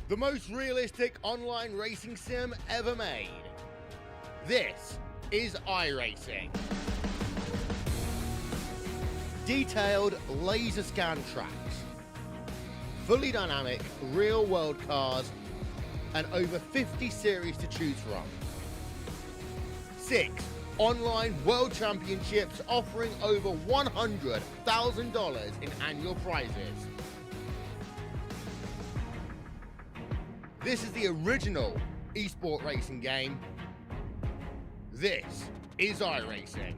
the most realistic online racing sim ever made. This is iRacing. Detailed laser scan tracks, fully dynamic real-world cars, and over 50 series to choose from. 6 online world championships offering over $100,000 in annual prizes. This is the original esport racing game. This is iRacing.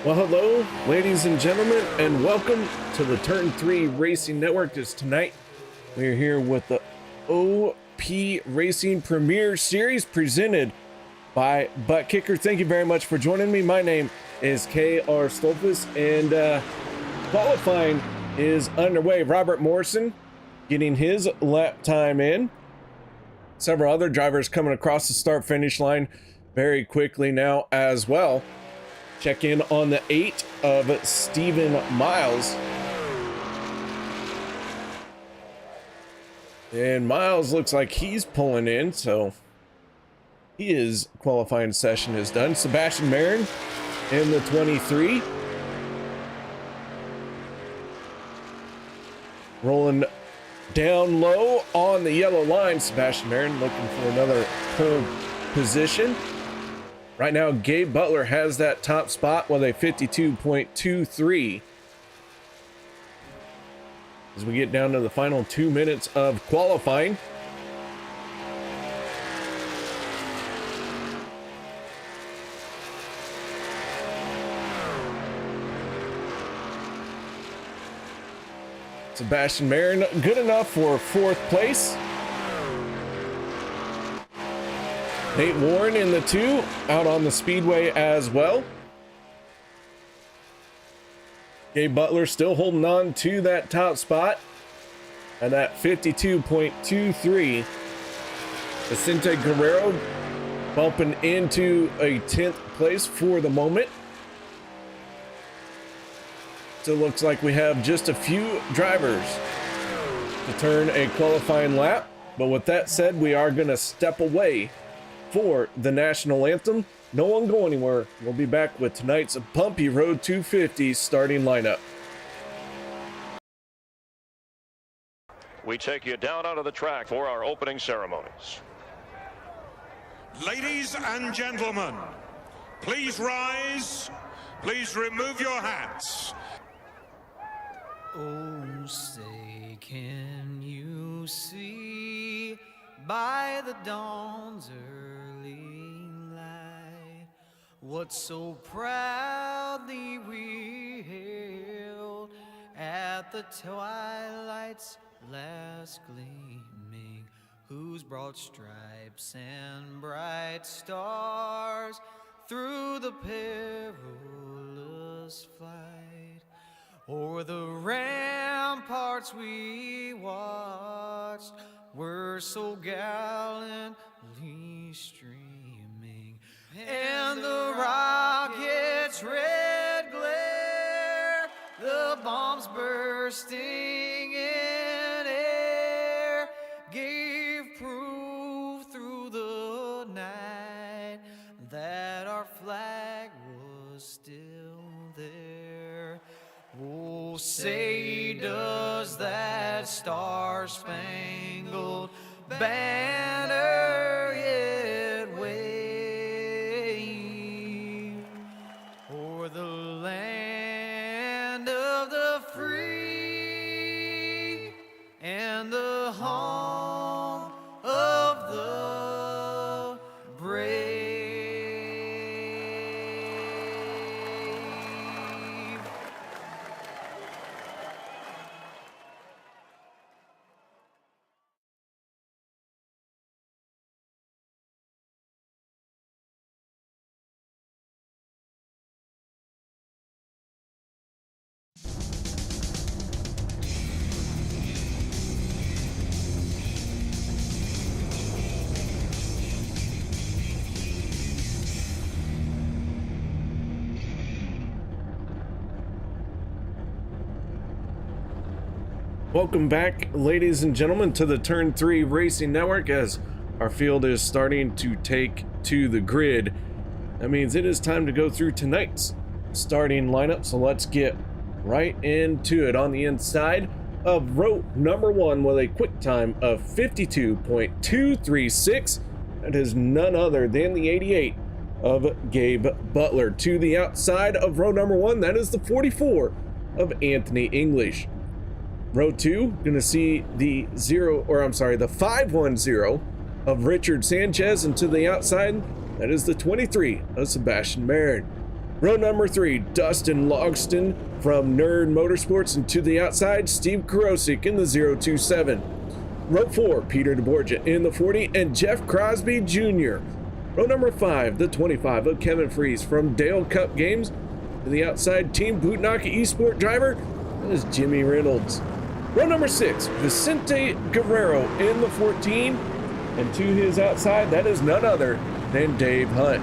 Well, hello, ladies and gentlemen, and welcome to the Turn 3 Racing Network. As tonight, we are here with the OP Racing Premier Series presented by Butt Kicker. Thank you very much for joining me. My name is KR Stolfus, and qualifying is underway. Robert Morrison getting his lap time in. Several other drivers coming across the start-finish line very quickly now as well. Check in on the 8 of Stephen Miles. And Miles looks like he's pulling in, so his qualifying session is done. Sebastian Marin in the 23. Rolling down low on the yellow line. Sebastian Marin looking for another pole position. Right now, Gabe Butler has that top spot with a 52.23. As we get down to the final 2 minutes of qualifying. Sebastian Marin, good enough for 4th place. Nate Warren in the 2, out on the speedway as well. Gabe Butler still holding on to that top spot and that 52.23. Vicente Guerrero bumping into a 10th place for the moment. So it looks like we have just a few drivers to turn a qualifying lap. But with that said, we are going to step away for the national anthem. No one go anywhere. We'll be back with tonight's Bumpy Road 250 starting lineup. We take you down onto the track for our opening ceremonies. Ladies and gentlemen, please rise. Please remove your hats. Oh, say, can you see by the dawn's early light what so proudly we hailed at the twilight's last gleaming, whose broad stripes and bright stars through the perilous flight o'er the ramparts we watched were so gallantly streaming, and the rocket's red glare, the bombs bursting in air, gave proof through the night that our flag was still there. Oh, say does that star-spangled banner yet wave Welcome back, ladies and gentlemen, to the Turn 3 Racing Network as our field is starting to take to the grid. That means it is time to go through tonight's starting lineup, so let's get right into it. On the inside of row number 1 with a quick time of 52.236, that is none other than the 88 of Gabe Butler. To the outside of row number 1, that is the 44 of Anthony English. Row 2, gonna see the 510 of Richard Sanchez, and to the outside, that is the 23 of Sebastian Marin. Row number 3, Dustin Logston from Nerd Motorsports, and to the outside, Steve Karosik in the 027. Row 4, Peter DeBorgia in the 40, and Jeff Crosby Jr. Row number 5, the 25 of Kevin Fries from Dale Cup Games. To the outside, Team Bootnaka Esport driver, that is Jimmy Reynolds. Row number 6, Vicente Guerrero in the 14, and to his outside, that is none other than Dave Hunt.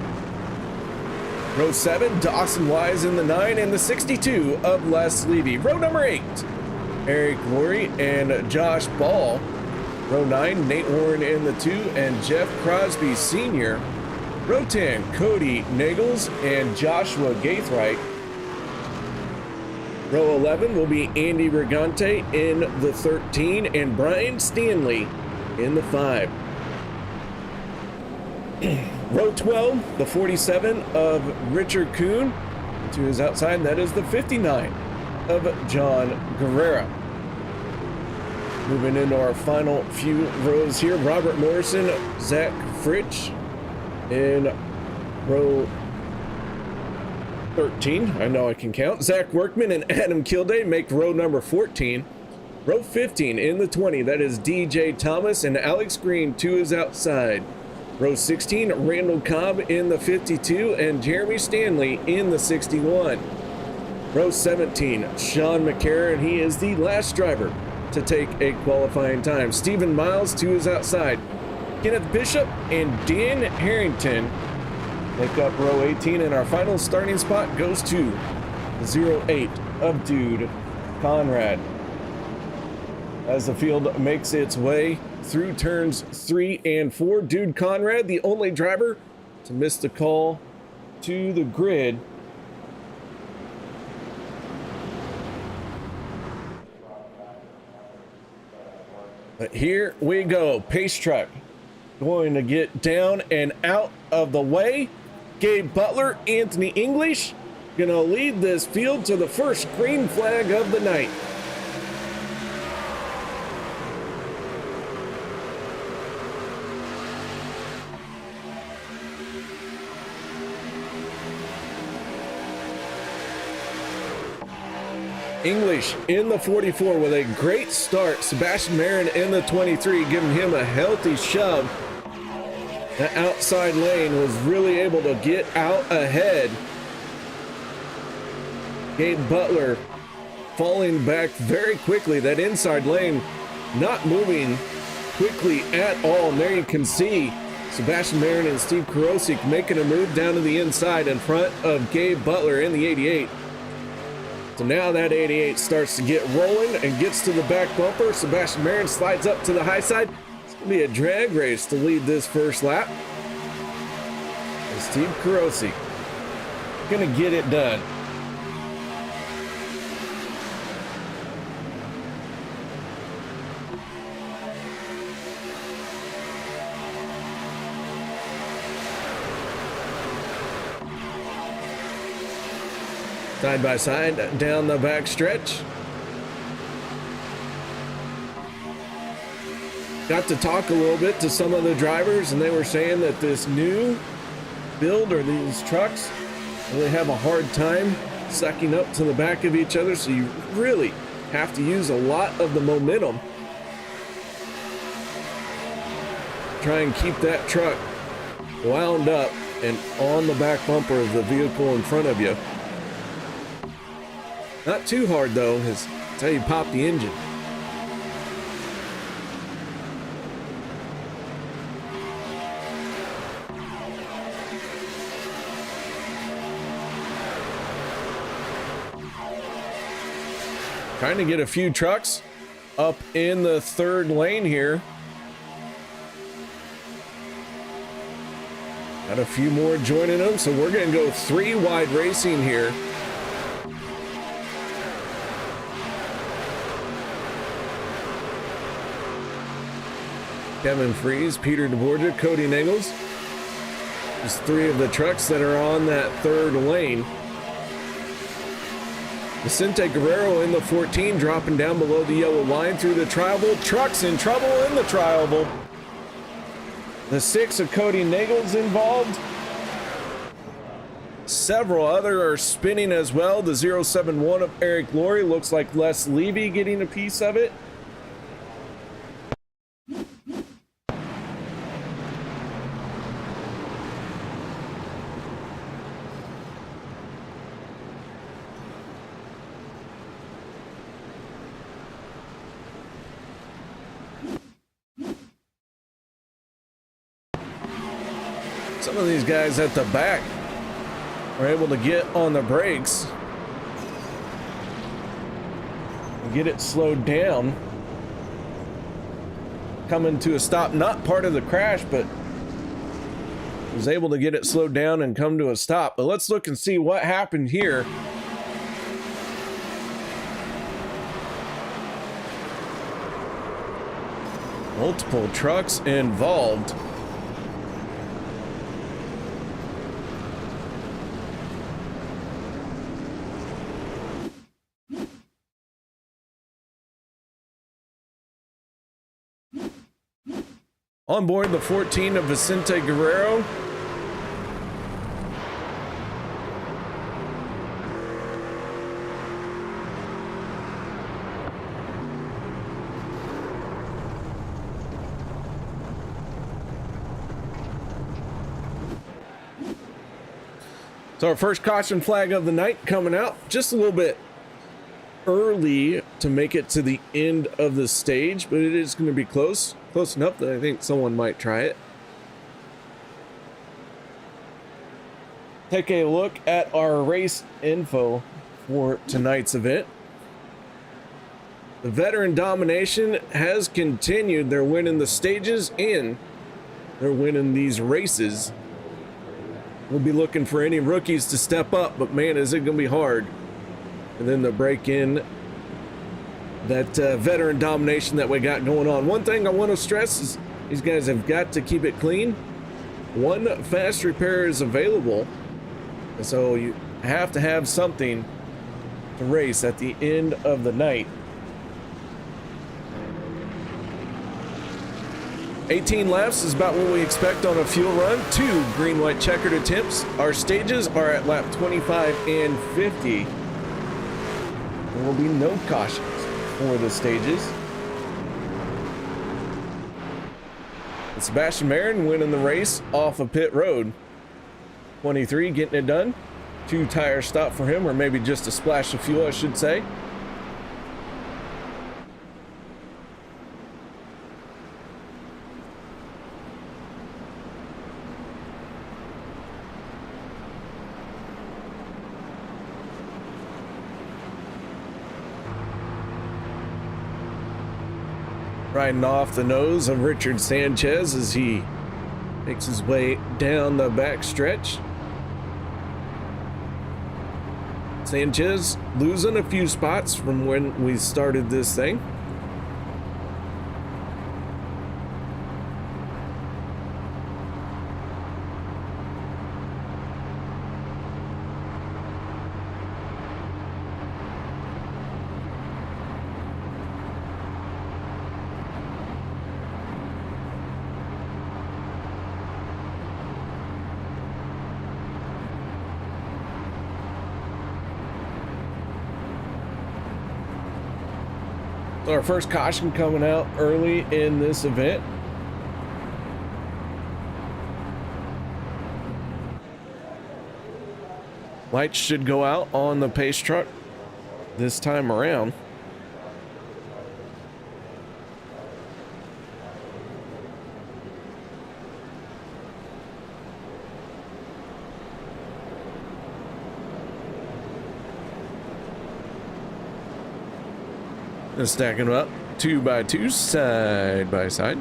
Row 7, Dawson Wise in the 9, and the 62 of Les Levy. Row number 8, Eric Lurie and Josh Ball. Row 9, Nate Warren in the 2, and Jeff Crosby Sr. Row 10, Cody Nagels and Joshua Gaithright. Row 11 will be Andy Regante in the 13 and Brian Stanley in the 5. Row 12, the 47 of Richard Kuhn. To his outside, that is the 59 of John Guerrera. Moving into our final few rows here, Robert Morrison, Zach Fritsch in row 13, I know I can count. Zach Workman and Adam Kilday make row number 14. Row 15 in the 20, that is DJ Thomas and Alex Green to his outside. Row 16, Randall Cobb in the 52 and Jeremy Stanley in the 61. Row 17, Sean McCarron, he is the last driver to take a qualifying time. Stephen Miles to his outside. Kenneth Bishop and Dan Harrington make up row 18, and our final starting spot goes to the 08 of Dude Conrad. As the field makes its way through turns 3 and 4, Dude Conrad, the only driver to miss the call to the grid. But here we go, pace truck going to get down and out of the way. Gabe Butler, Anthony English, gonna lead this field to the first green flag of the night. English in the 44 with a great start. Sebastian Marin in the 23, giving him a healthy shove. The outside lane was really able to get out ahead. Gabe Butler falling back very quickly. That inside lane not moving quickly at all. And there you can see Sebastian Marin and Steve Karosik making a move down to the inside in front of Gabe Butler in the 88. So now that 88 starts to get rolling and gets to the back bumper. Sebastian Marin slides up to the high side. It's going to be a drag race to lead this first lap. And Steve Karosik going to get it done. Side by side down the back stretch. Got to talk a little bit to some of the drivers, and they were saying that this new build or these trucks really have a hard time sucking up to the back of each other, so you really have to use a lot of the momentum. Try and keep that truck wound up and on the back bumper of the vehicle in front of you. Not too hard though, that's how you pop the engine. Trying to get a few trucks up in the third lane here. Got a few more joining them, so we're going to go 3 wide racing here. Kevin Freeze, Peter DeBorgia, Cody Nagels. Just 3 of the trucks that are on that third lane. Vicente Guerrero in the 14, dropping down below the yellow line through the tri-oval. Trucks in trouble in the tri-oval. The 6 of Cody Nagels involved. Several other are spinning as well. The 071 of Eric Laurie looks like Les Levy getting a piece of it. Some of these guys at the back are able to get on the brakes and get it slowed down. Coming to a stop, not part of the crash, but was able to get it slowed down and come to a stop. But let's look and see what happened here. Multiple trucks involved. On board the 14 of Vicente Guerrero. So our first caution flag of the night coming out just a little bit early to make it to the end of the stage, but it is going to be close enough that I think someone might try it. Take a look at our race info for tonight's event. The veteran domination has continued. They're winning the stages and they're winning these races. We'll be looking for any rookies to step up, but man, is it going to be hard. And then to break in that veteran domination that we got going on. One thing I want to stress is these guys have got to keep it clean. 1 fast repair is available, so you have to have something to race at the end of the night. 18 laps is about what we expect on a fuel run. 2 green-white checkered attempts. Our stages are at lap 25 and 50. There will be no cautions for the stages. And Sebastian Marin winning the race off of pit road. 23 getting it done. 2 tire stop for him, or maybe just a splash of fuel, I should say. Riding off the nose of Richard Sanchez as he makes his way down the back stretch. Sanchez losing a few spots from when we started this thing. Our first caution coming out early in this event. Lights should go out on the pace truck this time around. And stacking them up. 2x2 side by side.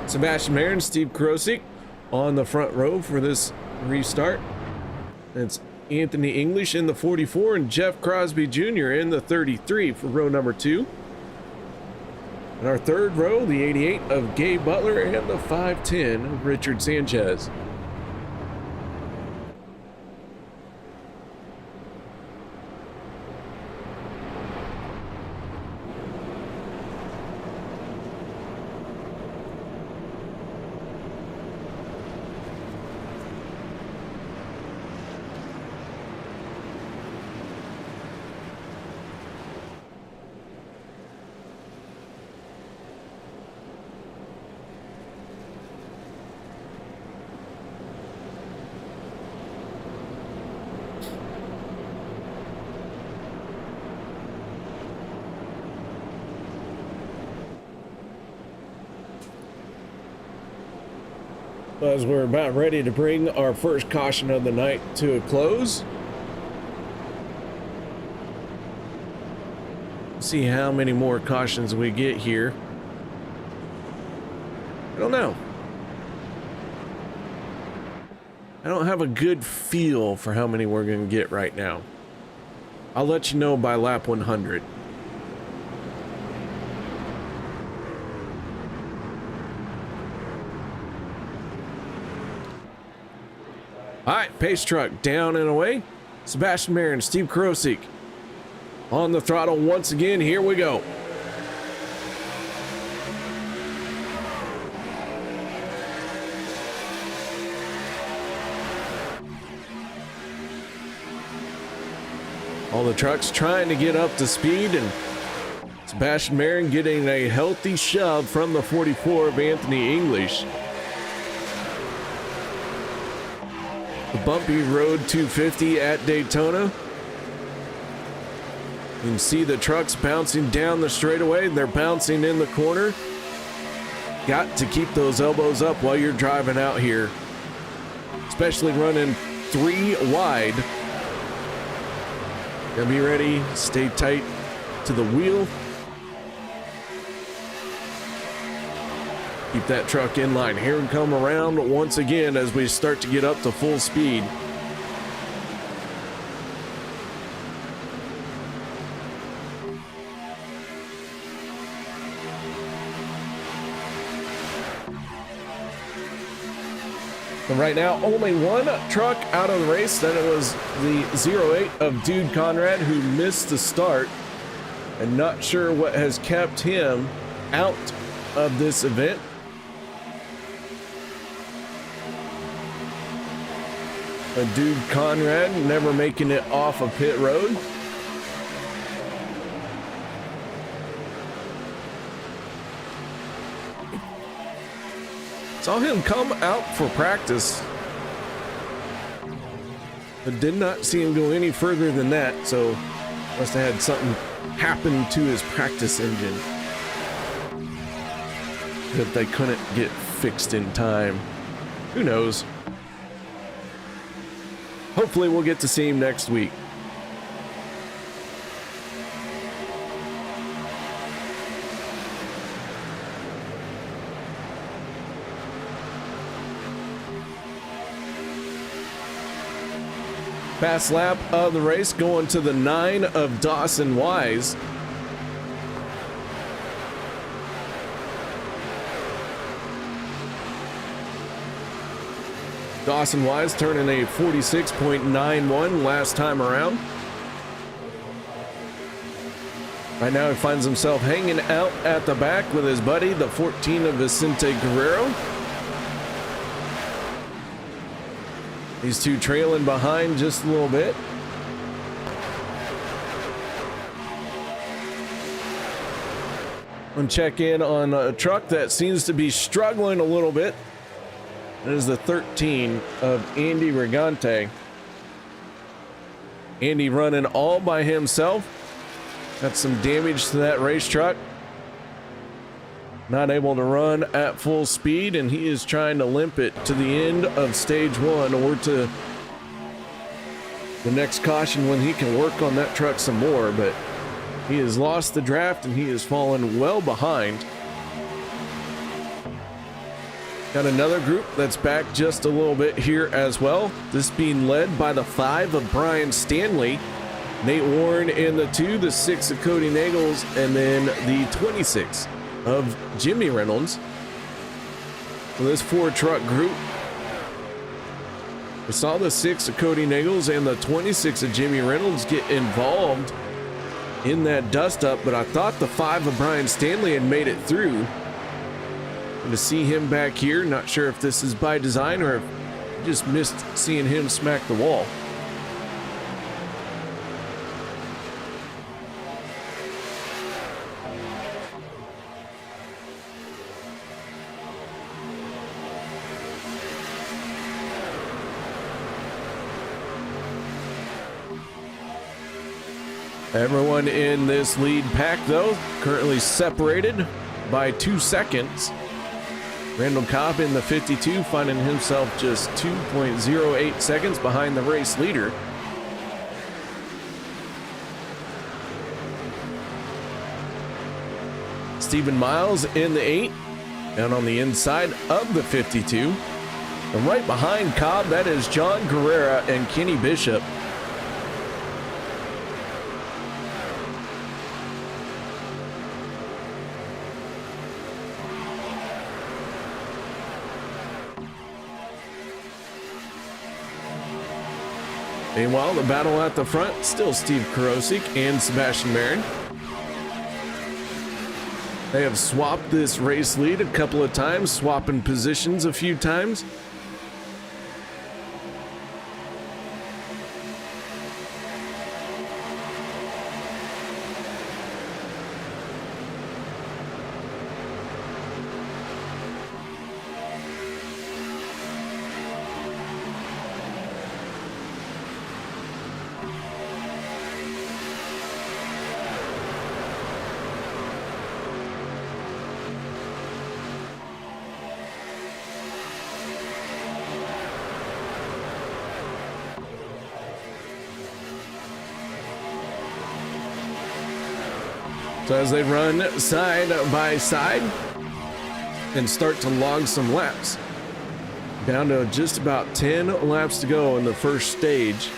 Sebastian Mayer and Steve Krosik on the front row for this restart. It's Anthony English in the 44 and Jeff Crosby Jr. in the 33 for row number 2. In our third row, the 88 of Gabe Butler and the 510 of Richard Sanchez. As we're about ready to bring our first caution of the night to a close. See how many more cautions we get here. I don't know. I don't have a good feel for how many we're going to get right now. I'll let you know by lap 100. All right, pace truck down and away. Sebastian Mayer and Steve Krosik on the throttle once again. Here we go. All the trucks trying to get up to speed, and Sebastian Mayer getting a healthy shove from the 44 of Anthony English. The Bumpy Road 250 at Daytona. You can see the trucks bouncing down the straightaway. They're bouncing in the corner. Got to keep those elbows up while you're driving out here, especially running 3 wide. Gotta be ready, stay tight to the wheel. Keep that truck in line. Here we come around once again as we start to get up to full speed. And right now, only one truck out of the race. Then it was the 08 of Dude Conrad, who missed the start. And not sure what has kept him out of this event. A Dude Conrad never making it off of pit road. Saw him come out for practice, but did not see him go any further than that, so must have had something happen to his practice engine that they couldn't get fixed in time. Who knows? Hopefully we'll get to see him next week. Fast lap of the race going to the 9 of Dawson Wise. Dawson Wise turning a 46.91 last time around. Right now he finds himself hanging out at the back with his buddy, the 14 of Vicente Guerrero. These two trailing behind just a little bit. And check in on a truck that seems to be struggling a little bit. That is the 13 of Andy Regante. Andy running all by himself. Got some damage to that race truck. not able to run at full speed, and he is trying to limp it to the end of stage 1 or to the next caution when he can work on that truck some more. But he has lost the draft and he has fallen well behind. Got another group that's back just a little bit here as well. This being led by the 5 of Brian Stanley, Nate Warren in the 2, the 6 of Cody Nagels, and then the 26 of Jimmy Reynolds. So this 4 truck group, we saw the 6 of Cody Nagels and the 26 of Jimmy Reynolds get involved in that dust up, but I thought the 5 of Brian Stanley had made it through. And to see him back here, not sure if this is by design or if I just missed seeing him smack the wall. Everyone in this lead pack, though, currently separated by 2 seconds. Randall Cobb in the 52, finding himself just 2.08 seconds behind the race leader. Stephen Miles in the 8, down on the inside of the 52. And right behind Cobb, that is John Guerrera and Kenny Bishop. Meanwhile, the battle at the front, still Steve Karosik and Sebastian Marin. They have swapped this race lead a couple of times, swapping positions a few times. So as they run side by side and start to log some laps, down to just about 10 laps to go in the first stage.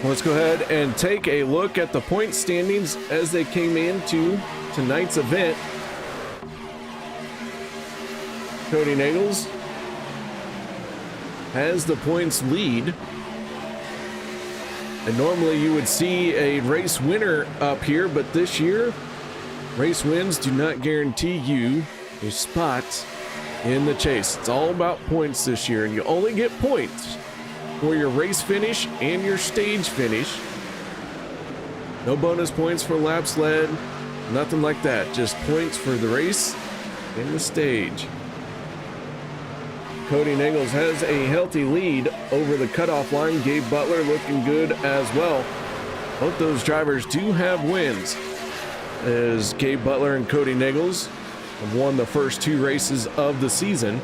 Let's go ahead and take a look at the point standings as they came into tonight's event. Cody Nagels has the points lead. And normally you would see a race winner up here, but this year, race wins do not guarantee you a spot in the chase. It's all about points this year, and you only get points for your race finish and your stage finish. No bonus points for laps led, nothing like that. Just points for the race and the stage. Cody Nagels has a healthy lead over the cutoff line. Gabe Butler looking good as well. Both those drivers do have wins, as Gabe Butler and Cody Nagels have won the first 2 races of the season.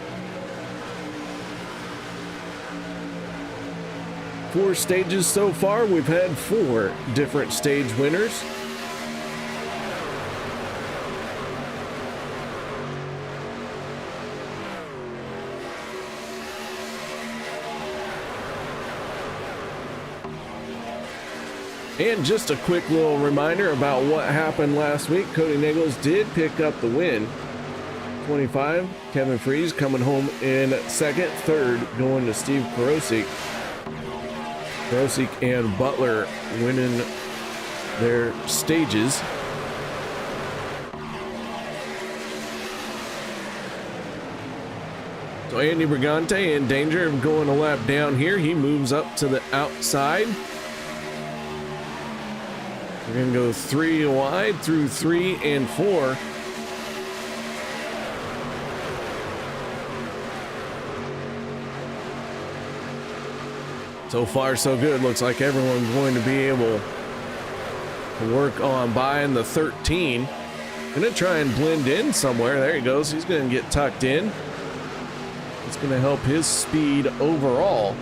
4 stages so far. We've had 4 different stage winners. And just a quick little reminder about what happened last week. Cody Nagels did pick up the win. 25, Kevin Freeze coming home in second. Third going to Steve Karosik. Karosik and Butler winning their stages. So Andy Brigante in danger of going a lap down here. He moves up to the outside. We're going to go 3 wide through 3 and 4. So far, so good. Looks like everyone's going to be able to work on buying the 13. Gonna try and blend in somewhere. There he goes. He's gonna get tucked in. It's gonna help his speed overall.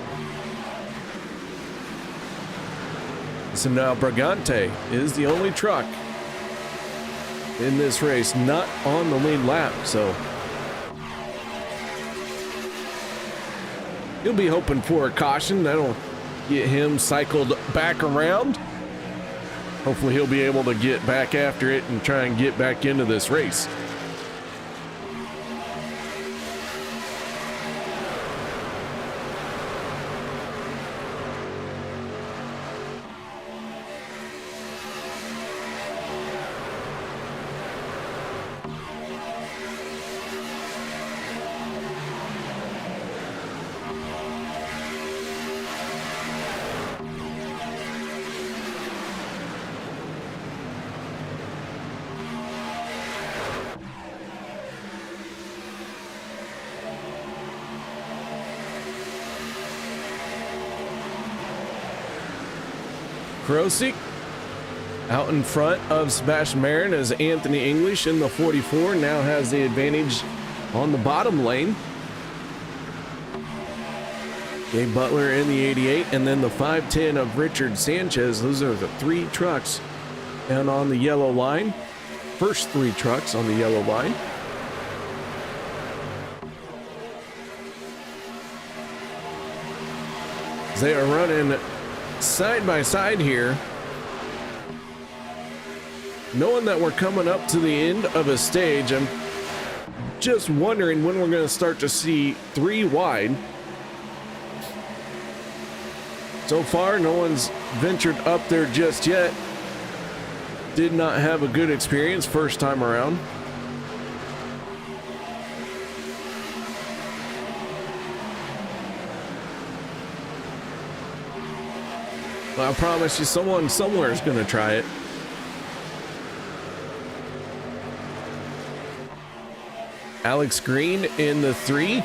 So now Brigante is the only truck in this race not on the lead lap, so he'll be hoping for a caution. That'll get him cycled back around. Hopefully he'll be able to get back after it and try and get back into this race. Krosik out in front of Sebastian Marin as Anthony English in the 44 now has the advantage on the bottom lane. Gabe Butler in the 88 and then the 510 of Richard Sanchez. Those are the three trucks down on the yellow line. First three trucks on the yellow line. They are running side by side here, knowing that we're coming up to the end of a stage. I'm just wondering when we're going to start to see three wide. So far, no one's ventured up there just yet. Did not have a good experience first time around. I promise you, someone somewhere is going to try it. Alex Green in the 3.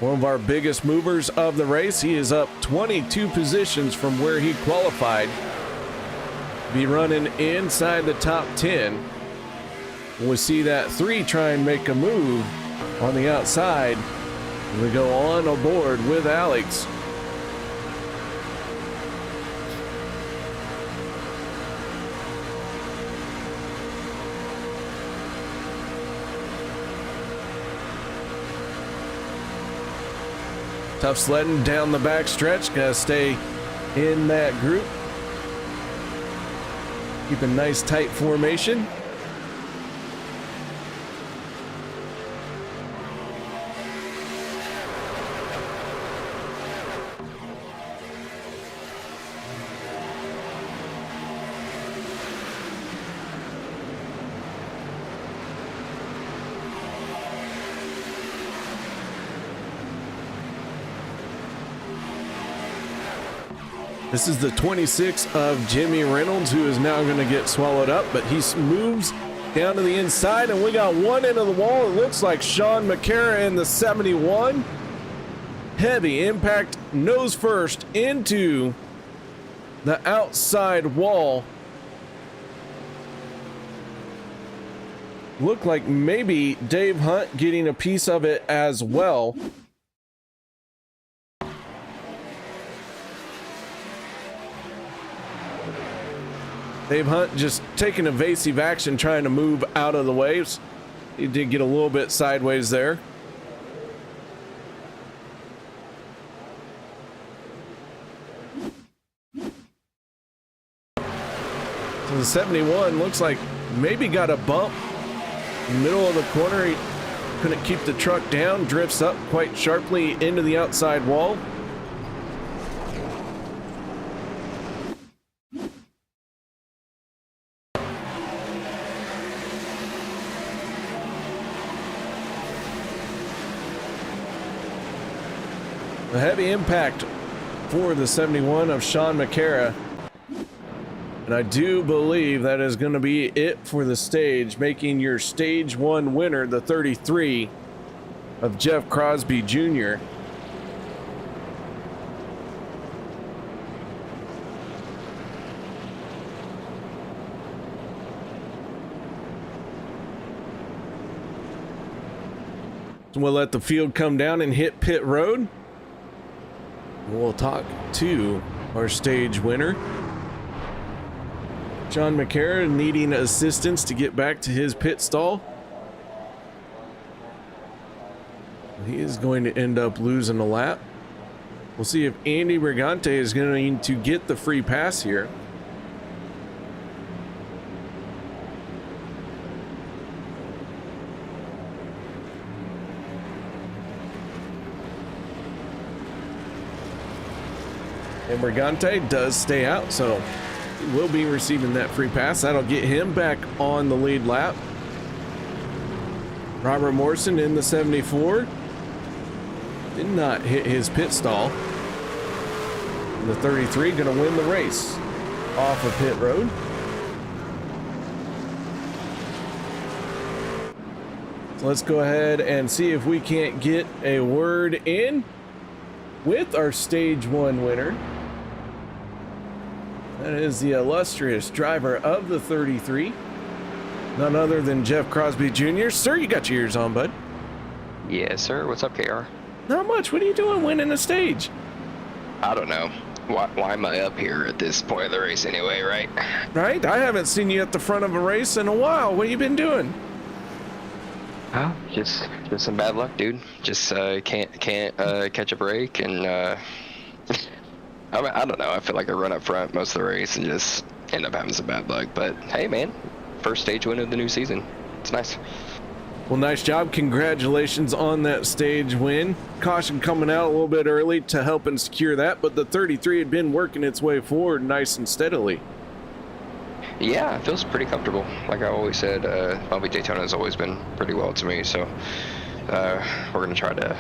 One of our biggest movers of the race. He is up 22 positions from where he qualified. Be running inside the top 10. We'll see that 3 try and make a move on the outside. We go on aboard with Alex. Tough sledding down the back stretch. Gotta stay in that group. Keep a nice tight formation. This is the 26 of Jimmy Reynolds, who is now going to get swallowed up, but he moves down to the inside, and we got one end of the wall. It looks like Sean McCara in the 71. Heavy impact, nose first into the outside wall. Looked like maybe Dave Hunt getting a piece of it as well. Dave Hunt just taking evasive action, trying to move out of the waves. He did get a little bit sideways there. So the 71 looks like maybe got a bump in the middle of the corner. He couldn't keep the truck down, drifts up quite sharply into the outside wall. A heavy impact for the 71 of Sean McCara. And I do believe that is going to be it for the stage, making your stage 1 winner the 33 of Jeff Crosby Jr. So we'll let the field come down and hit pit road. We'll talk to our stage winner. John McCarra needing assistance to get back to his pit stall. He is going to end up losing a lap. We'll see if Andy Brigante is going to get the free pass here. And Brigante does stay out, so he will be receiving that free pass. That'll get him back on the lead lap. Robert Morrison in the 74 did not hit his pit stall. And the 33 going to win the race off of pit road. So let's go ahead and see if we can't get a word in with our stage 1 winner. That is the illustrious driver of the 33, none other than Jeff Crosby Jr. Sir, you got your ears on, bud. Yes, sir. What's up, KR? Not much. What are you doing winning a stage? I don't know. Why am I up here at this point of the race anyway, right? Right? I haven't seen you at the front of a race in a while. What have you been doing? Oh, just some bad luck, dude. Just can't catch a break, and I don't know. I feel like I run up front most of the race and just end up having some bad luck. But hey, man, first stage win of the new season. It's nice. Well, nice job. Congratulations on that stage win. Caution coming out a little bit early to help and secure that, but the 33 had been working its way forward nice and steadily. Yeah, it feels pretty comfortable. Like I always said, Bumpy Daytona has always been pretty well to me, so we're going to try to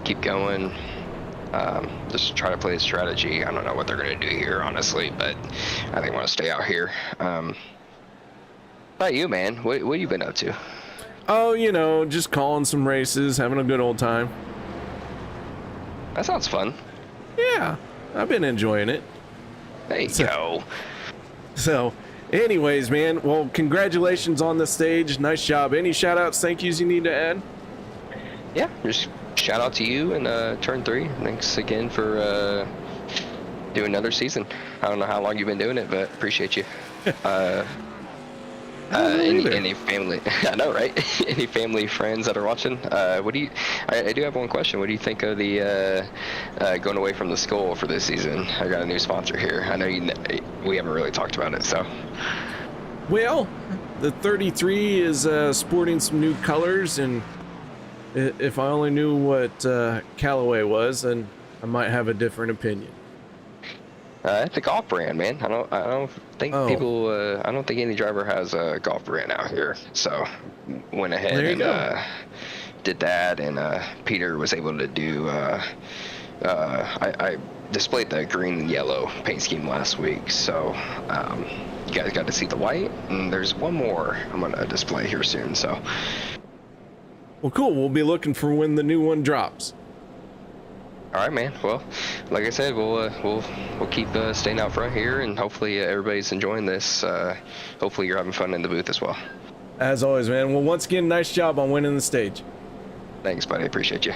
keep going. Just try to play a strategy. I don't know what they're going to do here, honestly, but I think I want to stay out here. How about you, man? What have you been up to? Oh, you know, just calling some races, having a good old time. That sounds fun. Yeah, I've been enjoying it. There you go. So, anyways, man, well, congratulations on the stage. Nice job. Any shout outs, thank yous you need to add? Yeah, just shout out to you and Turn 3. Thanks again for doing another season. I don't know how long you've been doing it, but appreciate you. Any family, I know, right? Any family, friends that are watching, I do have one question. What do you think of the going away from the school for this season? I got a new sponsor here. I know we haven't really talked about it, so. Well, the 33 is sporting some new colors, and if I only knew what Callaway was, then I might have a different opinion. It's a golf brand, man. I don't think people. I don't think any driver has a golf brand out here. So went ahead and did that, and Peter was able to do. I displayed the green and yellow paint scheme last week, so you guys got to see the white, and there's one more I'm gonna display here soon. So. Well, cool. We'll be looking for when the new one drops. All right, man. Well, like I said, we'll keep staying out front here, and hopefully everybody's enjoying this. Hopefully you're having fun in the booth as well. As always, man. Well, once again, nice job on winning the stage. Thanks, buddy. Appreciate you.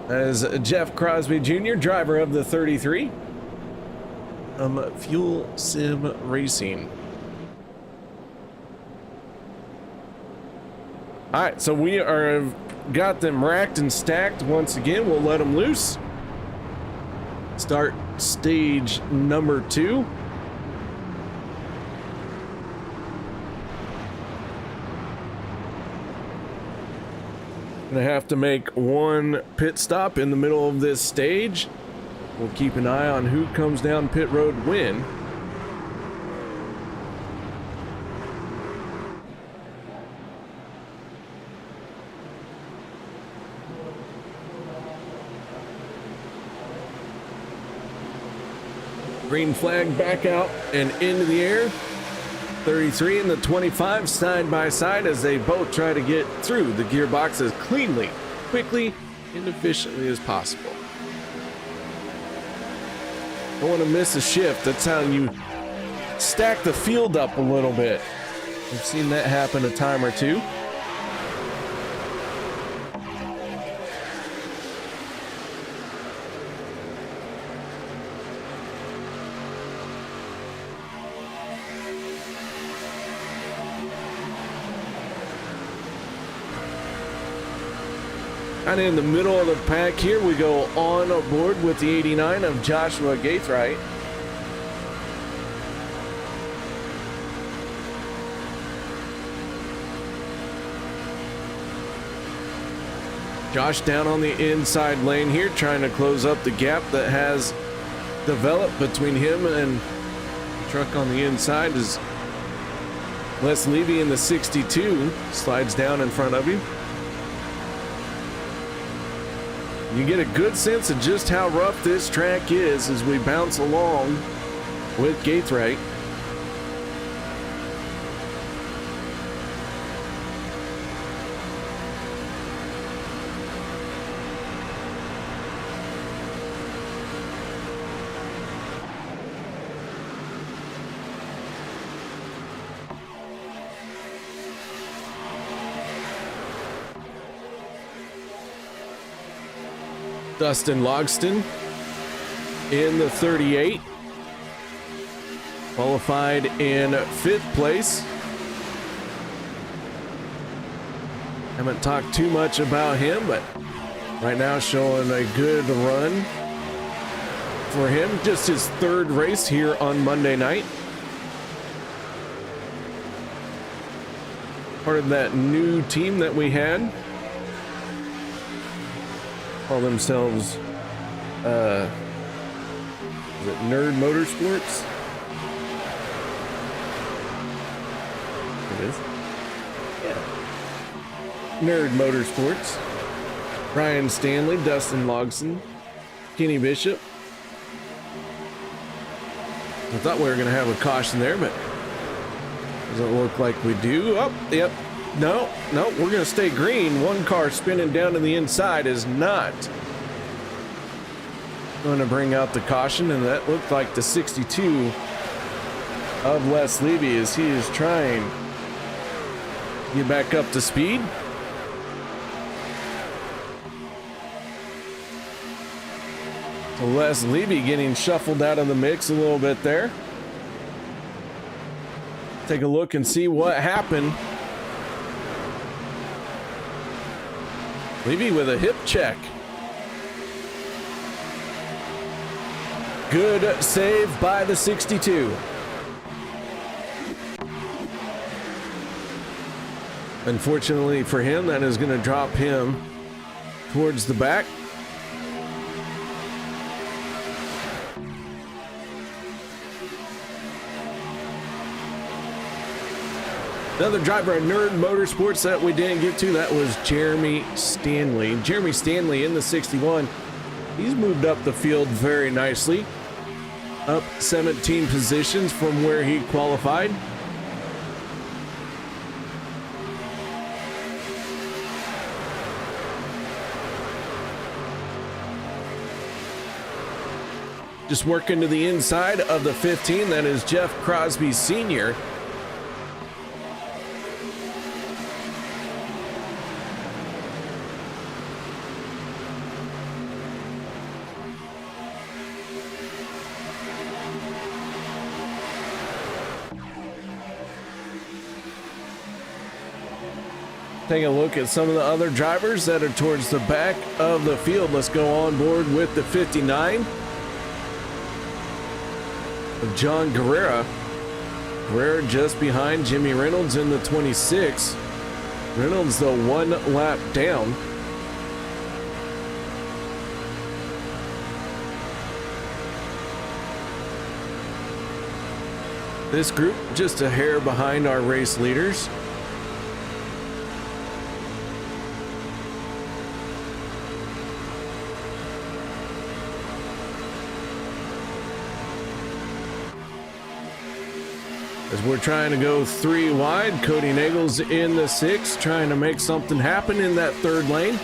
That is Jeff Crosby Jr., driver of the 33. Fuel Sim Racing. All right, so we are got them racked and stacked once again. We'll let them loose. Start stage number 2. Gonna have to make one pit stop in the middle of this stage. We'll keep an eye on who comes down pit road when. Green flag back out and into the air. 33 and the 25 side by side as they both try to get through the gearbox as cleanly, quickly, and efficiently as possible. Don't want to miss a shift. That's how you stack the field up a little bit. We've seen that happen a time or two. And in the middle of the pack here, we go on board with the 89 of Joshua Gaithright. Josh down on the inside lane here, trying to close up the gap that has developed between him and the truck on the inside as Les Levy in the 62 slides down in front of him. You get a good sense of just how rough this track is as we bounce along with Gaithright. Dustin Logston in the 38, qualified in 5th place. Haven't talked too much about him, but right now showing a good run for him. Just his 3rd race here on Monday night. Part of that new team that we had. Call themselves is it Nerd Motorsports? It is. Yeah. Nerd Motorsports. Ryan Stanley, Dustin Logston, Kenny Bishop. I thought we were going to have a caution there, but doesn't look like we do. Oh, yep. No, we're going to stay green. One car spinning down to the inside is not going to bring out the caution, and that looked like the 62 of Les Levy as he is trying to get back up to speed. So Les Levy getting shuffled out of the mix a little bit there. Take a look and see what happened. Levy with a hip check. Good save by the 62. Unfortunately for him, that is going to drop him towards the back. Another driver of Nerd Motorsports that we didn't get to, that was Jeremy Stanley. Jeremy Stanley in the 61. He's moved up the field very nicely. Up 17 positions from where he qualified. Just working to the inside of the 15, that is Jeff Crosby Sr. Take a look at some of the other drivers that are towards the back of the field. Let's go on board with the 59 of John Guerrera. Guerrera just behind Jimmy Reynolds in the 26. Reynolds the 1 lap down. This group just a hair behind our race leaders. As we're trying to go 3 wide, Cody Nagels in the 6, trying to make something happen in that 3rd lane.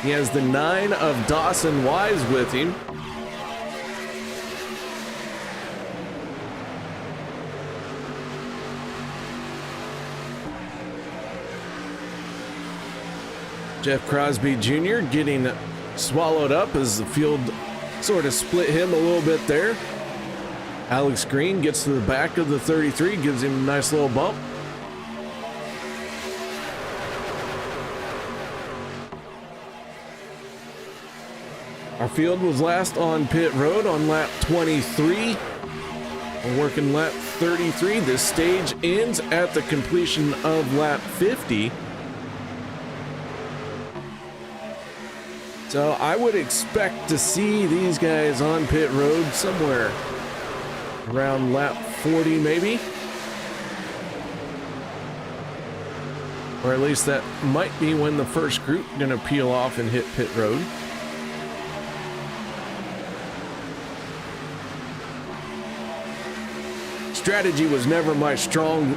He has the 9 of Dawson Wise with him. Jeff Crosby Jr. getting swallowed up as the field sort of split him a little bit there. Alex Green gets to the back of the 33, gives him a nice little bump. Our field was last on pit road on lap 23. We're working lap 33. This stage ends at the completion of lap 50. So I would expect to see these guys on pit road somewhere around lap 40 maybe. Or at least that might be when the first group gonna peel off and hit pit road. Strategy was never my strong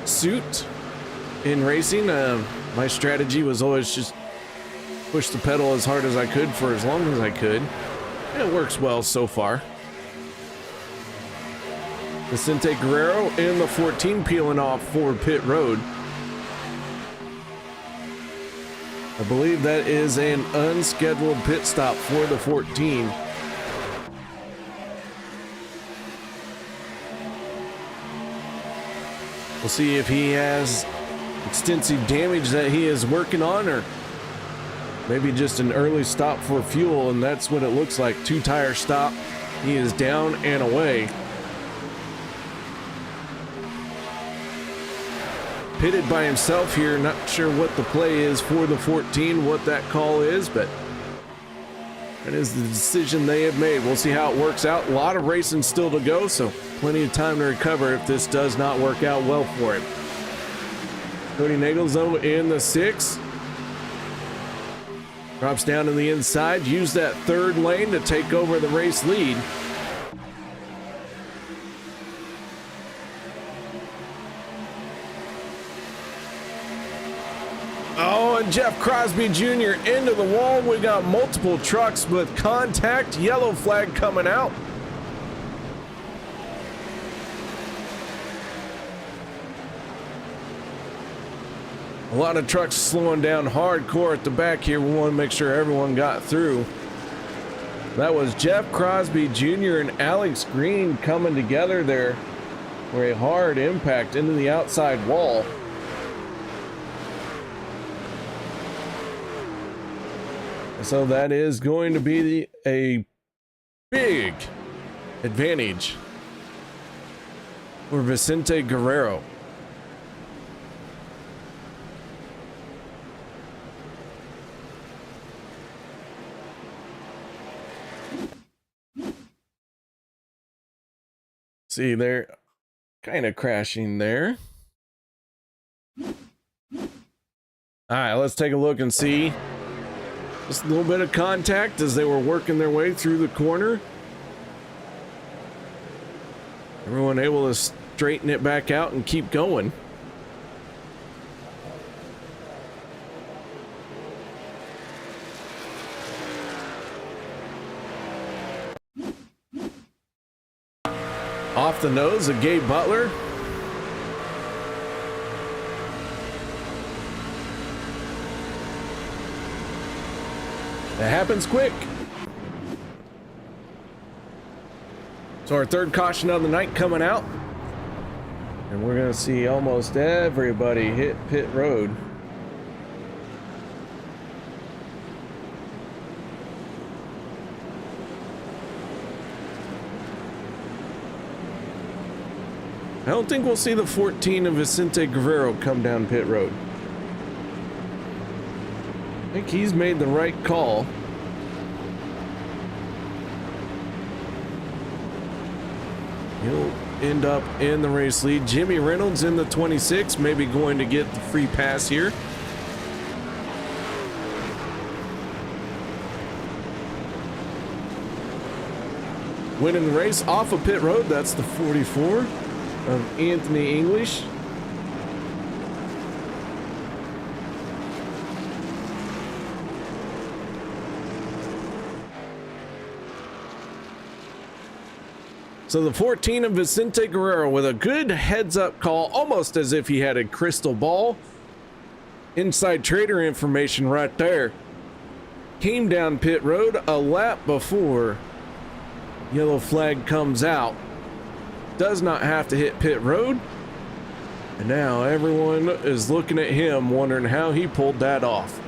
suit in racing. My strategy was always just push the pedal as hard as I could for as long as I could. And it works well so far. Vicente Guerrero in the 14 peeling off for pit road. I believe that is an unscheduled pit stop for the 14. We'll see if he has extensive damage that he is working on, or maybe just an early stop for fuel, and that's what it looks like. 2-tire stop. He is down and away. Pitted by himself here. Not sure what the play is for the 14, what that call is, but that is the decision they have made. We'll see how it works out. A lot of racing still to go, so plenty of time to recover if this does not work out well for him. Cody Nagels, though, in the 6. Drops down to the inside. Use that third lane to take over the race lead. Oh, and Jeff Crosby Jr. into the wall. We got multiple trucks with contact. Yellow flag coming out. A lot of trucks slowing down hardcore at the back here. We want to make sure everyone got through. That was Jeff Crosby Jr. and Alex Green coming together there for a hard impact into the outside wall. So that is going to be a big advantage for Vicente Guerrero. See, they're kind of crashing there. All right, let's take a look and see. Just a little bit of contact as they were working their way through the corner. Everyone able to straighten it back out and keep going. Off the nose of Gabe Butler. That happens quick. So our third caution of the night coming out. And we're going to see almost everybody hit pit road. I don't think we'll see the 14 of Vicente Guerrero come down pit road. I think he's made the right call. He'll end up in the race lead. Jimmy Reynolds in the 26, maybe going to get the free pass here. Winning the race off of pit road, that's the 44 of Anthony English. So the 14 of Vicente Guerrero with a good heads-up call, almost as if he had a crystal ball. Inside trader information right there. Came down pit road a lap before yellow flag comes out. Does not have to hit pit road. And now everyone is looking at him, wondering how he pulled that off.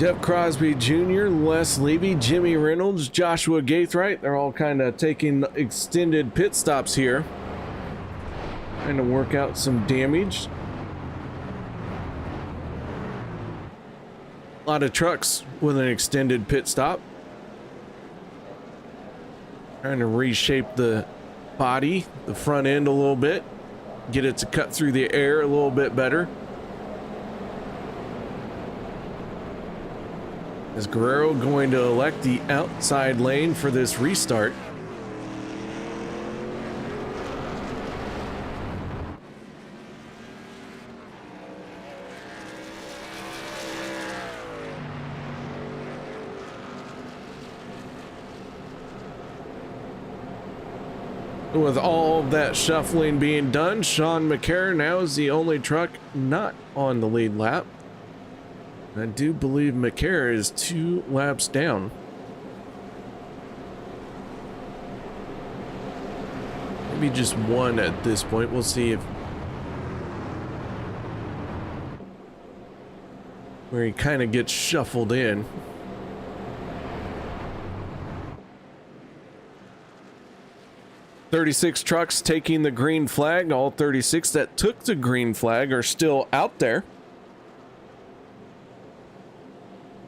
Jeff Crosby Jr., Les Levy, Jimmy Reynolds, Joshua Gaithright. They're all kind of taking extended pit stops here. Trying to work out some damage. A lot of trucks with an extended pit stop. Trying to reshape the body, the front end a little bit. Get it to cut through the air a little bit better. Is Guerrero going to elect the outside lane for this restart? With all of that shuffling being done, Sean McCarron now is the only truck not on the lead lap. I do believe McCarron is 2 laps down. Maybe just 1 at this point. We'll see if where he kind of gets shuffled in. "36 trucks taking the green flag. All 36 that took the green flag are still out there.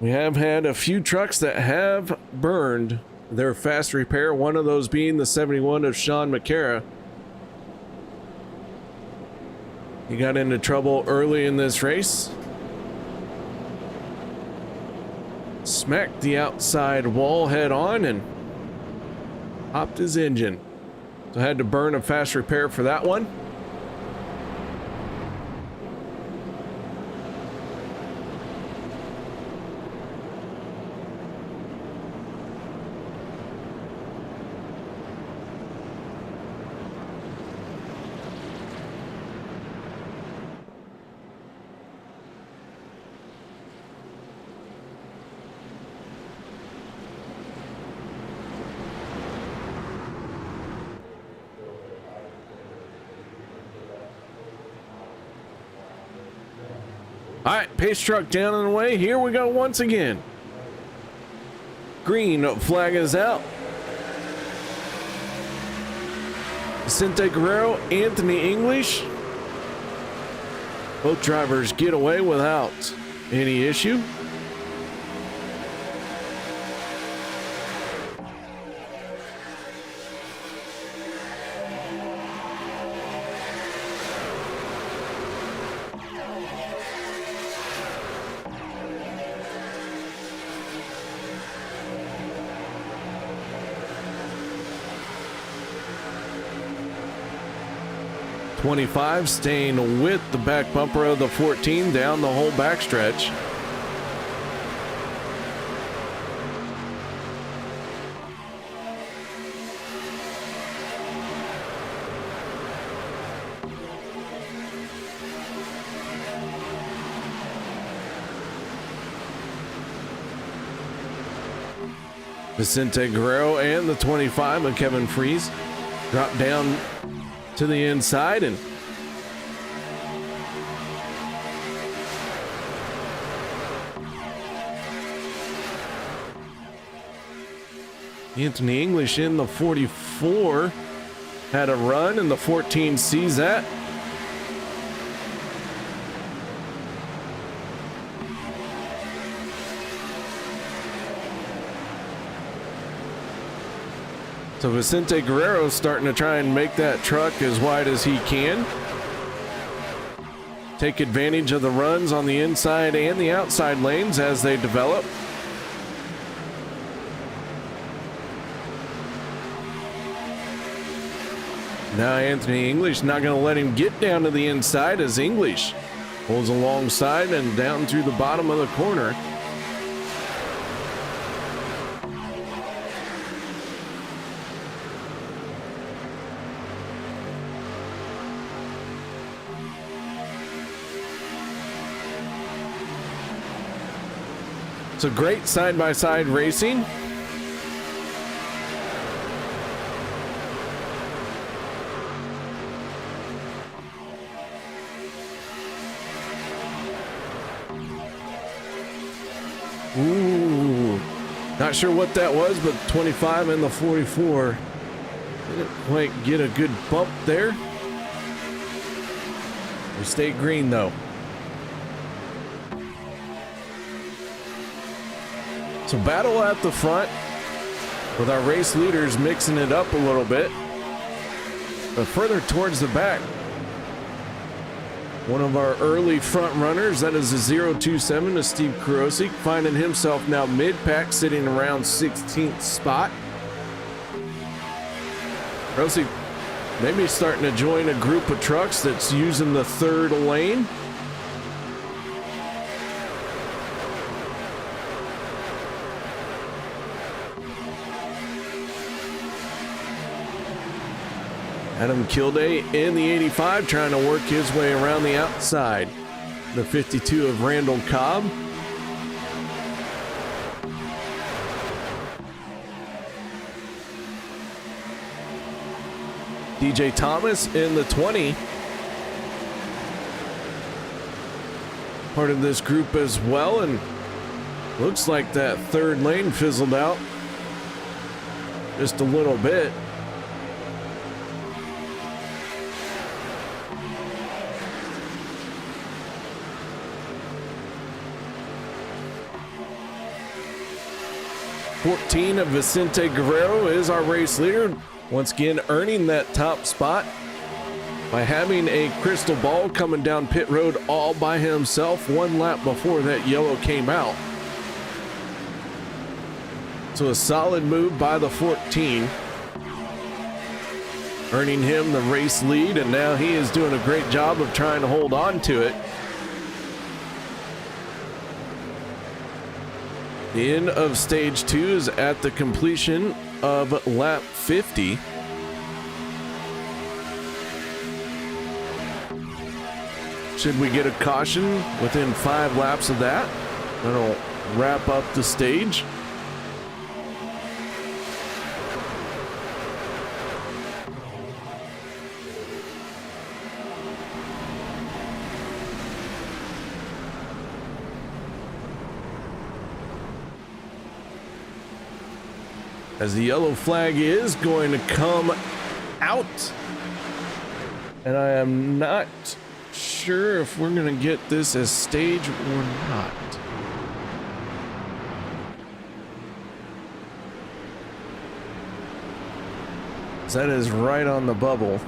We have had a few trucks that have burned their fast repair, one of those being the 71 of Sean McCarron. He got into trouble early in this race. Smacked the outside wall head on and popped his engine. So had to burn a fast repair for that one. All right, pace truck down and away. Here we go once again. Green flag is out. Vicente Guerrero, Anthony English. Both drivers get away without any issue. .25 staying with the back bumper of the 14 down the whole backstretch. Vicente Guerrero and the 25 of Kevin Freeze drop down to the inside, and Anthony English in the 44 had a run, and the 14 sees that. So Vicente Guerrero's starting to try and make that truck as wide as he can. Take advantage of the runs on the inside and the outside lanes as they develop. Now Anthony English not going to let him get down to the inside as English pulls alongside and down through the bottom of the corner. So great side-by-side racing. Ooh, not sure what that was, but 25 and the 44 didn't quite get a good bump there. We stayed green though. So battle at the front with our race leaders mixing it up a little bit, but further towards the back, one of our early front runners, that is a 027 to Steve Kurosik, finding himself now mid-pack, sitting around 16th spot. Kurosik maybe starting to join a group of trucks that's using the third lane. Adam Kilday in the 85 trying to work his way around the outside. The 52 of Randall Cobb. DJ Thomas in the 20. Part of this group as well, and looks like that third lane fizzled out just a little bit. '14 of Vicente Guerrero is our race leader, once again earning that top spot by having a crystal ball coming down pit road all by himself 1 lap before that yellow came out. So a solid move by the 14, earning him the race lead, and now he is doing a great job of trying to hold on to it. The end of stage 2 is at the completion of lap 50. Should we get a caution within 5 laps of that, that'll wrap up the stage. As the yellow flag is going to come out, and I am not sure if we're going to get this as stage or not. That is right on the bubble.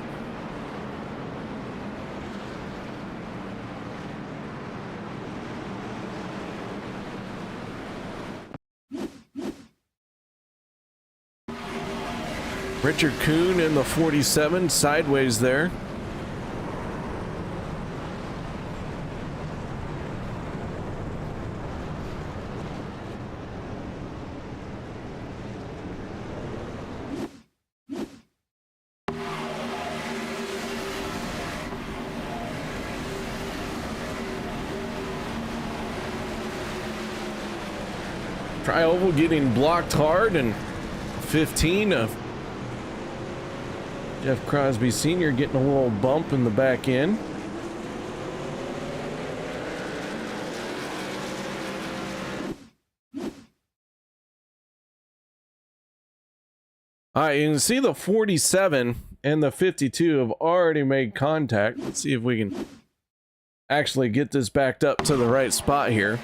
Richard Kuhn in the 47, sideways there. Tri-oval getting blocked hard, and 15 of Jeff Crosby Sr. getting a little bump in the back end. All right, you can see the 47 and the 52 have already made contact. Let's see if we can actually get this backed up to the right spot here.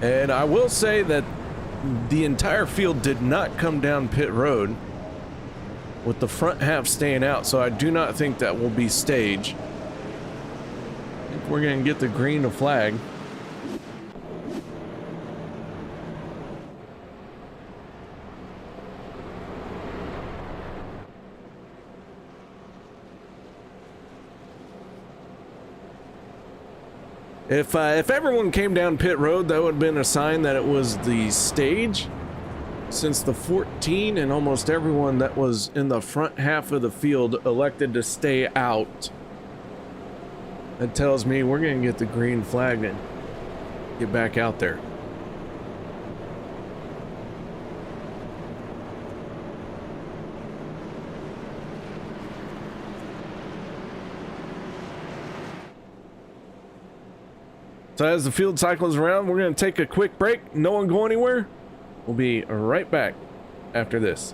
And I will say that the entire field did not come down pit road, with the front half staying out, so I do not think that will be stage. I think we're going to get the green flag. If everyone came down pit road, that would have been a sign that it was the stage. Since the 14 and almost everyone that was in the front half of the field elected to stay out, that tells me we're going to get the green flag and get back out there. So as the field cycles around, we're going to take a quick break. No one go anywhere. We'll be right back after this.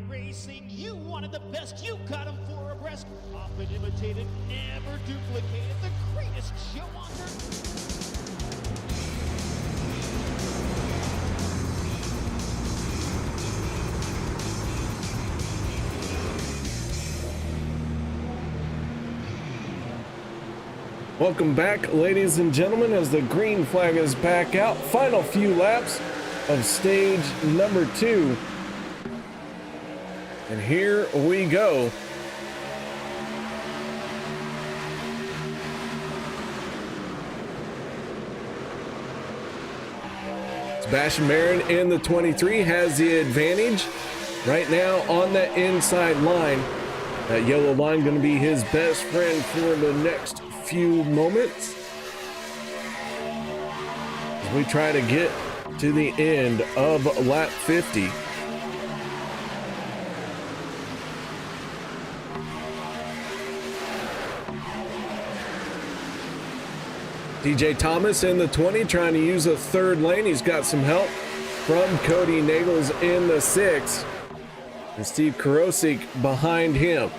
Racing, you wanted the best, you got them 4 abreast, often imitated, never duplicated, the greatest show on earth. Welcome back, ladies and gentlemen, as the green flag is back out. Final few laps of stage number 2. And here we go. Sebastian Marin in the 23 has the advantage right now on that inside line. That yellow line going to be his best friend for the next few moments as we try to get to the end of lap 50. DJ Thomas in the 20 trying to use a third lane. He's got some help from Cody Nagels in the 6 and Steve Karosik behind him.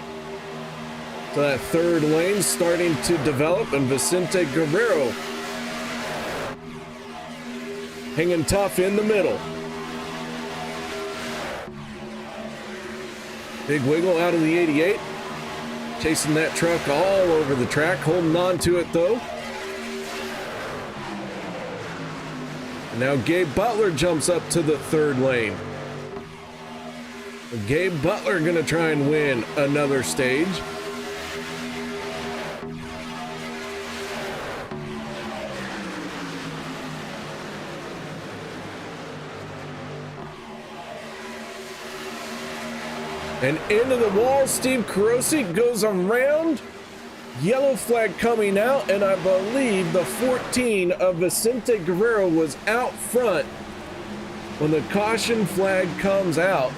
So that third lane starting to develop, and Vicente Guerrero hanging tough in the middle. Big wiggle out of the 88, chasing that truck all over the track, holding on to it though. And now Gabe Butler jumps up to the third lane. Gabe Butler gonna try and win another stage. And into the wall, Steve Karosik goes around. Yellow flag coming out, and I believe the 14 of Vicente Guerrero was out front when the caution flag comes out.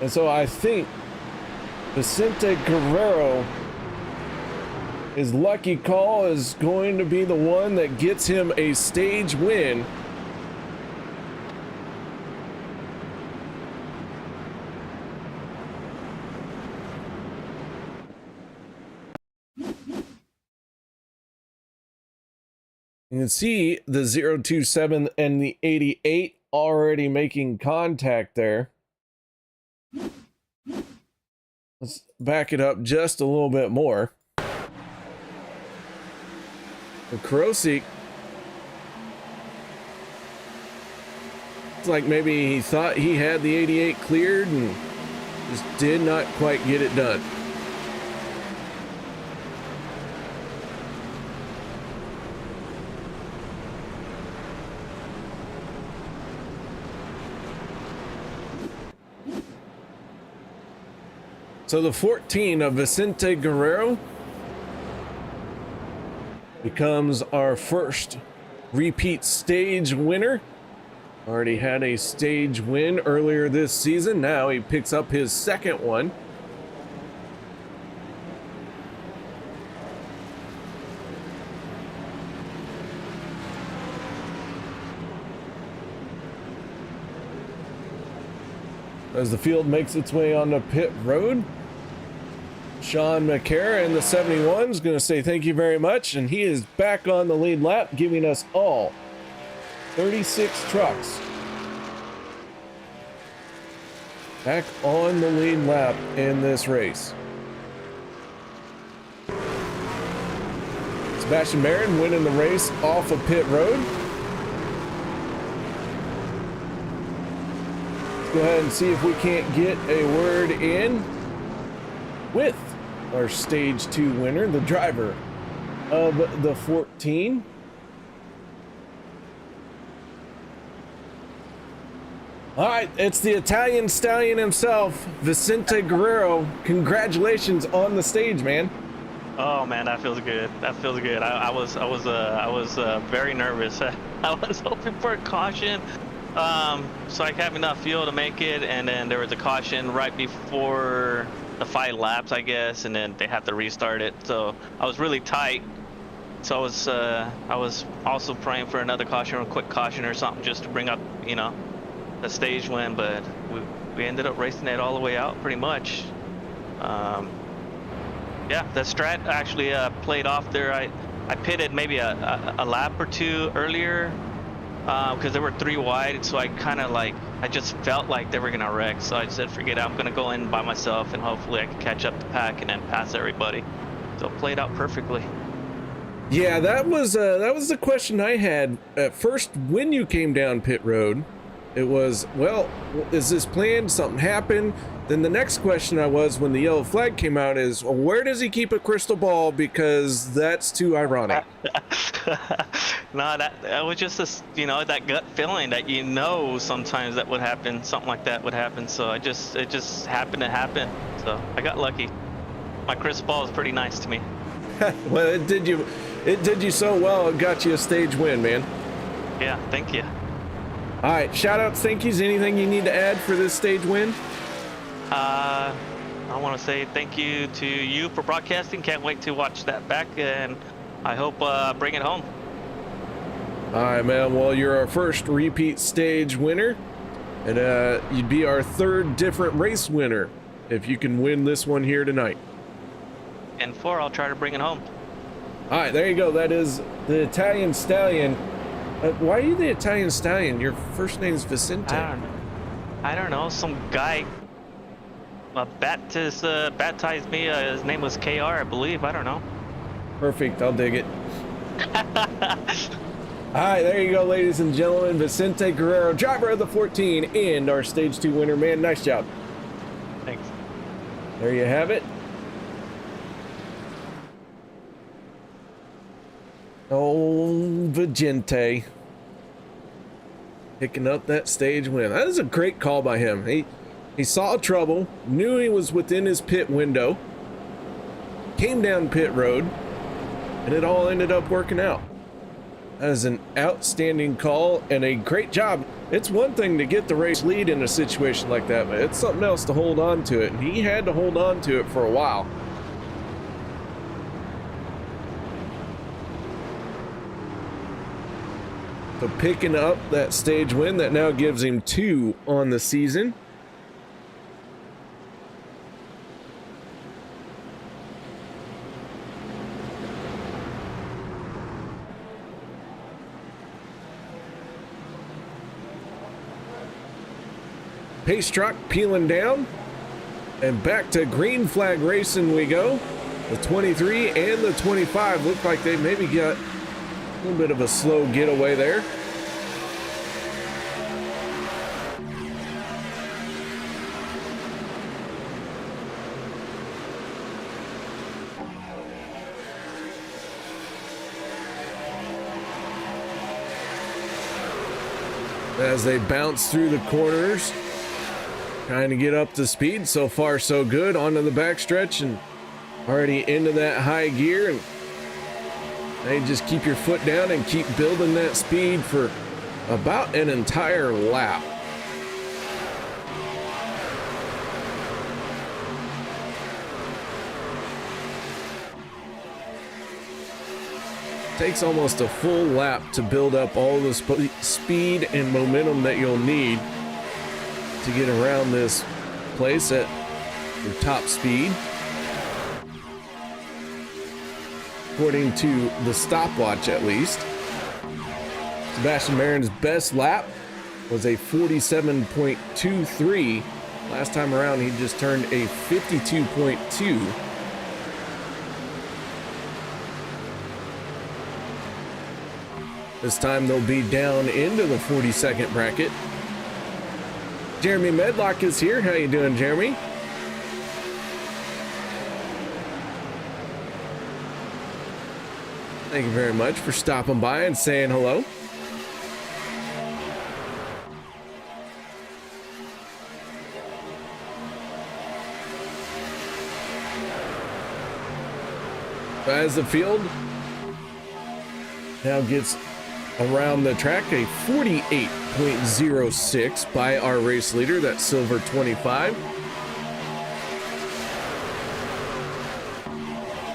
And so I think Vicente Guerrero, his lucky call is going to be the one that gets him a stage win. You can see the 027 and the 88 already making contact there. Let's back it up just a little bit more. Krosik, it's like maybe he thought he had the 88 cleared and just did not quite get it done. So the 14 of Vicente Guerrero becomes our first repeat stage winner. Already had a stage win earlier this season. Now he picks up his second one. As the field makes its way onto pit road, Sean McCarra in the 71 is going to say thank you very much, and he is back on the lead lap, giving us all 36 trucks back on the lead lap in this race. Sebastian Marin winning the race off of pit road. Let's go ahead and see if we can't get a word in with our stage 2 winner, the driver of the 14. All right, it's the Italian stallion himself, Vicente Guerrero. Congratulations on the stage, man. Oh man, that feels good. That feels good. I was very nervous. I was hoping for a caution, so I have enough fuel to make it, and then there was a caution right before the 5 laps, I guess, and then they have to restart it. So I was really tight. So I was also praying for another caution or a quick caution or something just to bring up, you know, the stage win. But we ended up racing it all the way out pretty much. Yeah, the strat actually played off there. I pitted maybe a lap or two earlier because there were 3 wide, so I kind of I just felt like they were gonna wreck, so I said forget it, I'm gonna go in by myself and hopefully I can catch up the pack and then pass everybody. So it played out perfectly. Yeah, that was the question I had at first when you came down pit road. It was, well, is this planned? Something happened? Then the next question when the yellow flag came out is, well, where does he keep a crystal ball? Because that's too ironic. No, that was just this, you know, that gut feeling that sometimes that would happen, something like that would happen. So it just happened to happen. So I got lucky. My crystal ball is pretty nice to me. Well, it did you so well. It got you a stage win, man. Yeah, thank you. All right, shout outs, thank yous. Anything you need to add for this stage win? I want to say thank you to you for broadcasting. Can't wait to watch that back, and I hope bring it home. All right, man. Well, you're our first repeat stage winner, and you'd be our 3rd different race winner if you can win this one here tonight. And 4, I'll try to bring it home. All right, there you go. That is the Italian Stallion. Why are you the Italian Stallion? Your first name's Vicente. I don't know. Some guy baptized me. His name was KR, I believe. I don't know. Perfect. I'll dig it. All right, there you go, ladies and gentlemen. Vicente Guerrero, driver of the 14, and our stage 2 winner. Man, nice job. Thanks. There you have it. Oh, Vicente picking up that stage win. That is a great call by him. He saw trouble, knew he was within his pit window, came down pit road, and it all ended up working out. That is an outstanding call and a great job It's one thing to get the race lead in a situation like that, but it's something else to hold on to it, and he had to hold on to it for a while. So picking up that stage win that now gives him 2 on the season. Pace truck peeling down, and back to green flag racing we go. The 23 and the 25 look like they maybe got a little bit of a slow getaway there. As they bounce through the corners, trying to get up to speed. So far so good, onto the backstretch and already into that high gear, and they just keep your foot down and keep building that speed for about an entire lap. Takes almost a full lap to build up all the speed and momentum that you'll need to get around this place at your top speed. According to the stopwatch, at least. Sebastian Marin's best lap was a 47.23. Last time around, he just turned a 52.2. This time they'll be down into the 42nd bracket. Jeremy Medlock is here. How you doing, Jeremy? Thank you very much for stopping by and saying hello. As the field now gets around the track, a 48.06 by our race leader, that silver 25.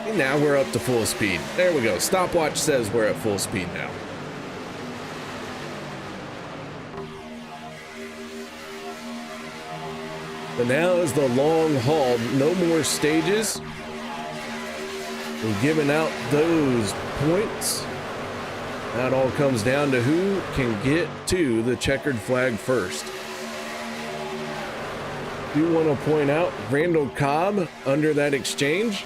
And now we're up to full speed. There we go. Stopwatch says we're at full speed now. But now is the long haul. No more stages. We're giving out those points. That all comes down to who can get to the checkered flag first. Do want to point out Randall Cobb under that exchange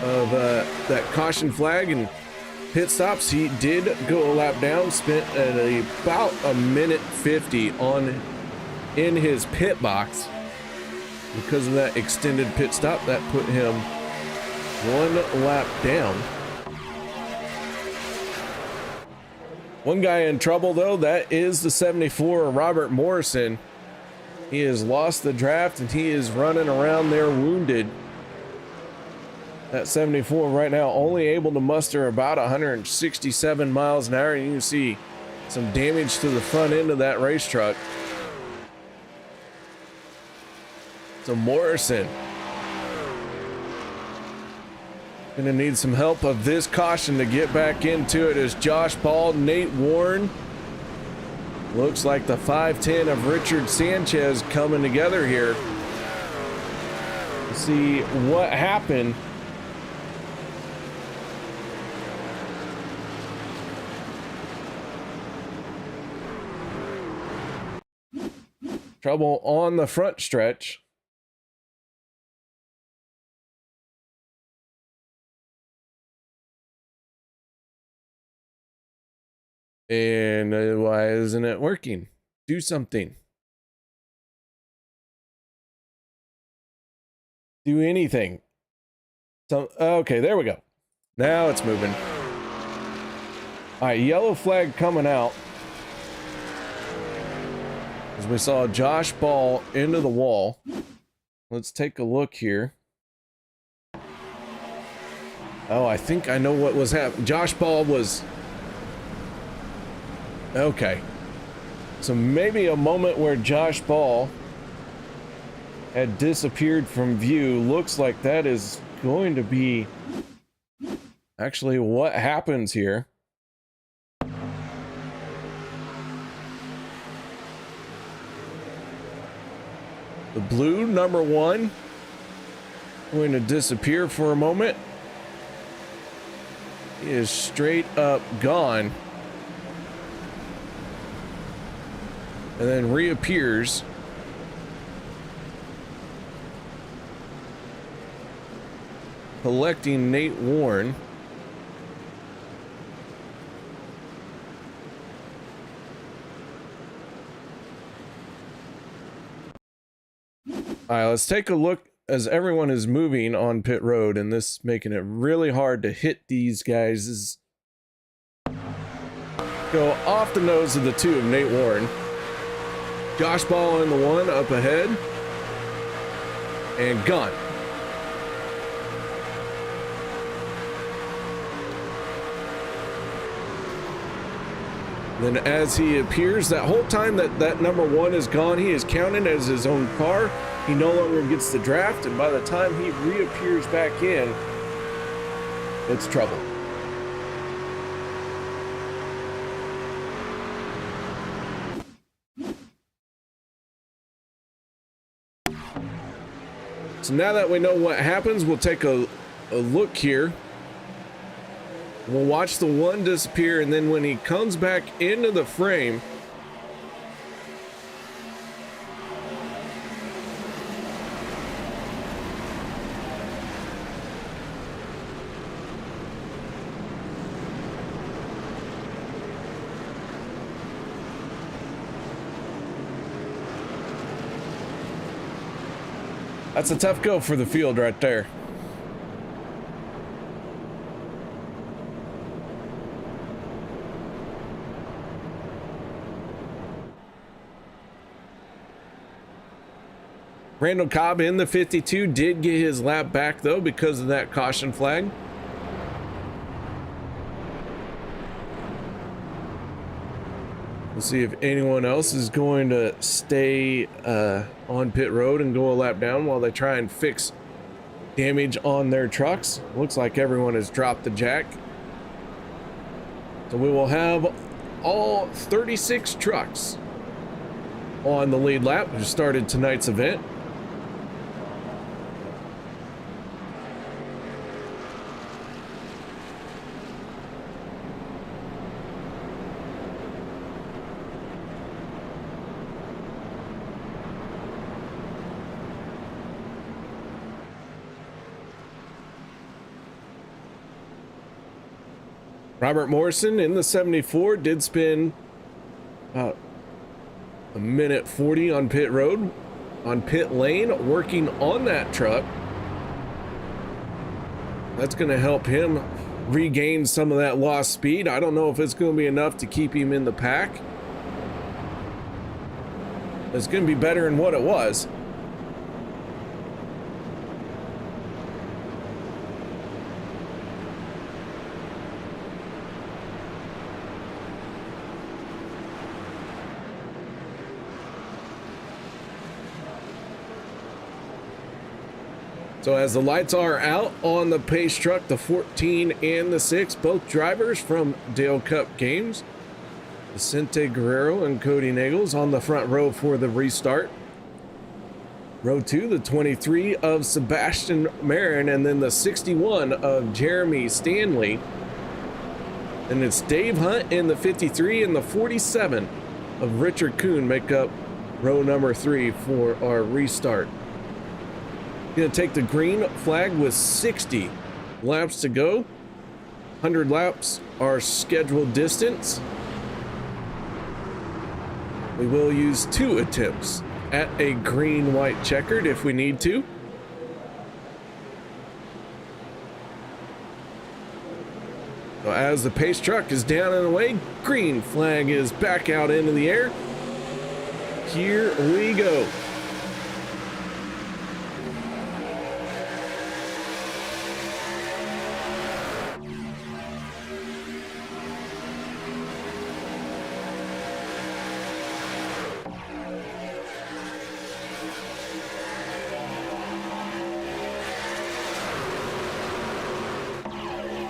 of that caution flag and pit stops. He did go a lap down, spent at about a minute 50 in his pit box. Because of that extended pit stop, that put him 1 lap down. One guy in trouble, though, that is the 74, Robert Morrison. He has lost the draft, and he is running around there wounded. That 74 right now only able to muster about 167 miles an hour, and you can see some damage to the front end of that race truck. So Morrison gonna need some help of this caution to get back into it as Josh Ball, Nate Warren. Looks like the 510 of Richard Sanchez coming together here. Let's see what happened. Trouble on the front stretch. And why isn't it working? Do something. Do anything. So, okay, there we go. Now it's moving. All right, yellow flag coming out. As we saw Josh Ball into the wall. Let's take a look here. Oh, I think I know what was happening. Josh Ball was... Okay. So maybe a moment where Josh Ball had disappeared from view. Looks like that is going to be actually what happens here. The blue number 1 going to disappear for a moment. He is straight up gone. And then reappears. Collecting Nate Warren. All right, let's take a look as everyone is moving on pit road, and this making it really hard to hit these guys. Go off the nose of the 2 of Nate Warren. Josh Ball in the 1 up ahead. And gone. Then as he appears, that whole time that number 1 is gone, he is counted as his own car. He no longer gets the draft, and by the time he reappears back in, it's trouble. So now that we know what happens, we'll take a look here. We'll watch the 1 disappear, and then when he comes back into the frame, that's a tough go for the field right there. Randall Cobb in the 52 did get his lap back though because of that caution flag. We'll see if anyone else is going to stay on pit road and go a lap down while they try and fix damage on their trucks. Looks like everyone has dropped the jack. So we will have all 36 trucks on the lead lap who started tonight's event. Robert Morrison in the 74 did spend about a minute 40 on pit road, on pit lane, working on that truck. That's going to help him regain some of that lost speed. I don't know if it's going to be enough to keep him in the pack. It's going to be better than what it was. So as the lights are out on the pace truck, the 14 and the 6, both drivers from Dale Cup Games, Vicente Guerrero and Cody Nagels on the front row for the restart. Row 2, the 23 of Sebastian Marin, and then the 61 of Jeremy Stanley. And it's Dave Hunt in the 53 and the 47 of Richard Kuhn make up row number 3 for our restart. Going to take the green flag with 60 laps to go. 100 laps our scheduled distance. We will use 2 attempts at a green-white checkered if we need to. So as the pace truck is down and away, green flag is back out into the air. Here we go.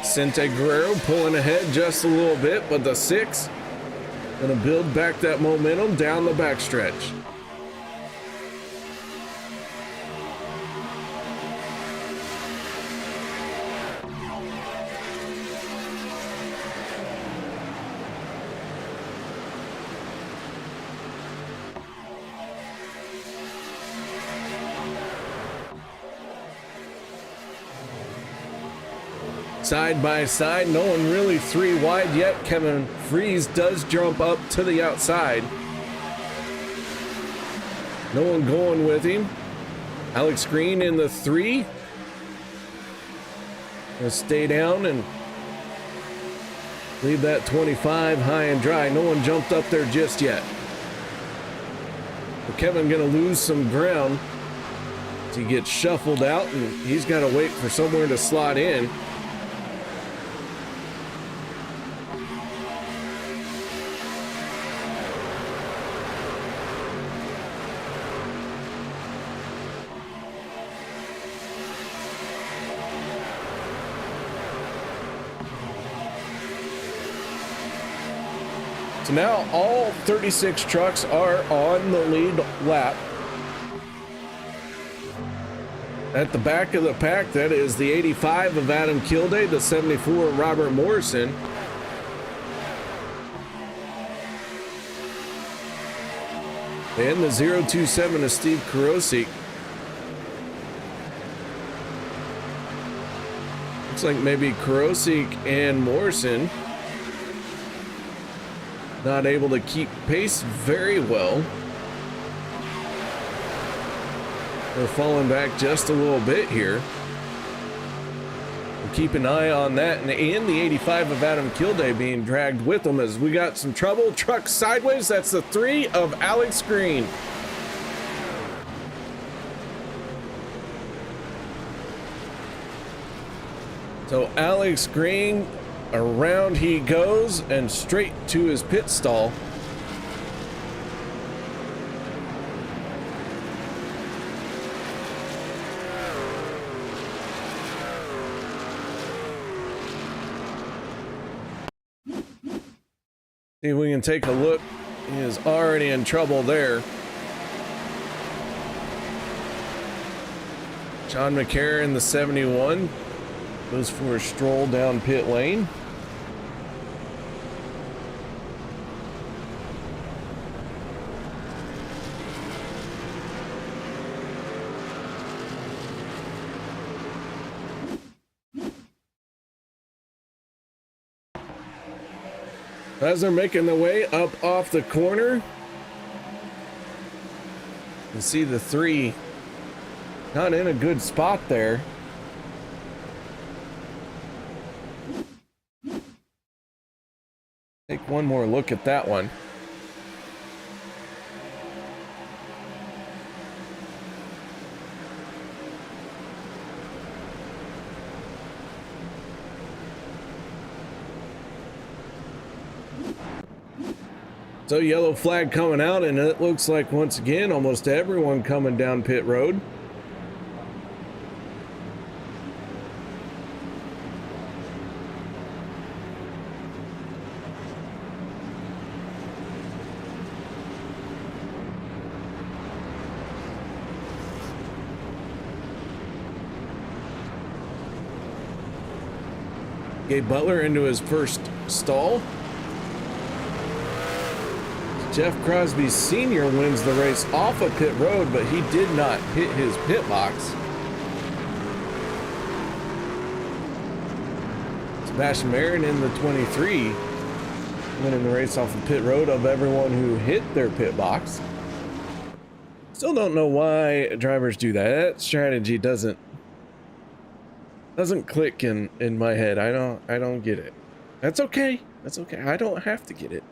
Sente Guerrero pulling ahead just a little bit, but the 6 gonna build back that momentum down the backstretch. Side by side, no one really 3 wide yet. Kevin Freeze does jump up to the outside. No one going with him. Alex Green in the 3. Gonna stay down and leave that 25 high and dry. No one jumped up there just yet. But Kevin gonna lose some ground as he gets shuffled out, and he's got to wait for somewhere to slot in. So now all 36 trucks are on the lead lap. At the back of the pack, that is the 85 of Adam Kilday, the 74 of Robert Morrison. And the 027 of Steve Karosik. Looks like maybe Karosik and Morrison not able to keep pace very well. They're falling back just a little bit here. We'll keep an eye on that, and the 85 of Adam Kilday being dragged with them as we got some trouble. Truck sideways, that's the 3 of Alex Green. So Alex Green, around he goes and straight to his pit stall. See if we can take a look. He is already in trouble there. John McCarron, the 71, goes for a stroll down pit lane. As they're making their way up off the corner, you see the 3 not in a good spot there. Take one more look at that one. So yellow flag coming out, and it looks like once again almost everyone coming down pit road. Gabe Butler into his first stall. Jeff Crosby Sr. wins the race off of pit road, but he did not hit his pit box. Sebastian Marin in the 23, winning the race off of pit road of everyone who hit their pit box. Still don't know why drivers do that. That strategy doesn't click in my head. I don't get it. That's okay. That's okay. I don't have to get it.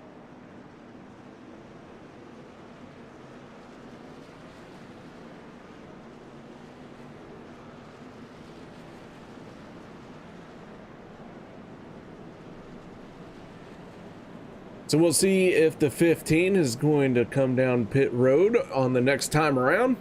So we'll see if the 15 is going to come down pit road on the next time around.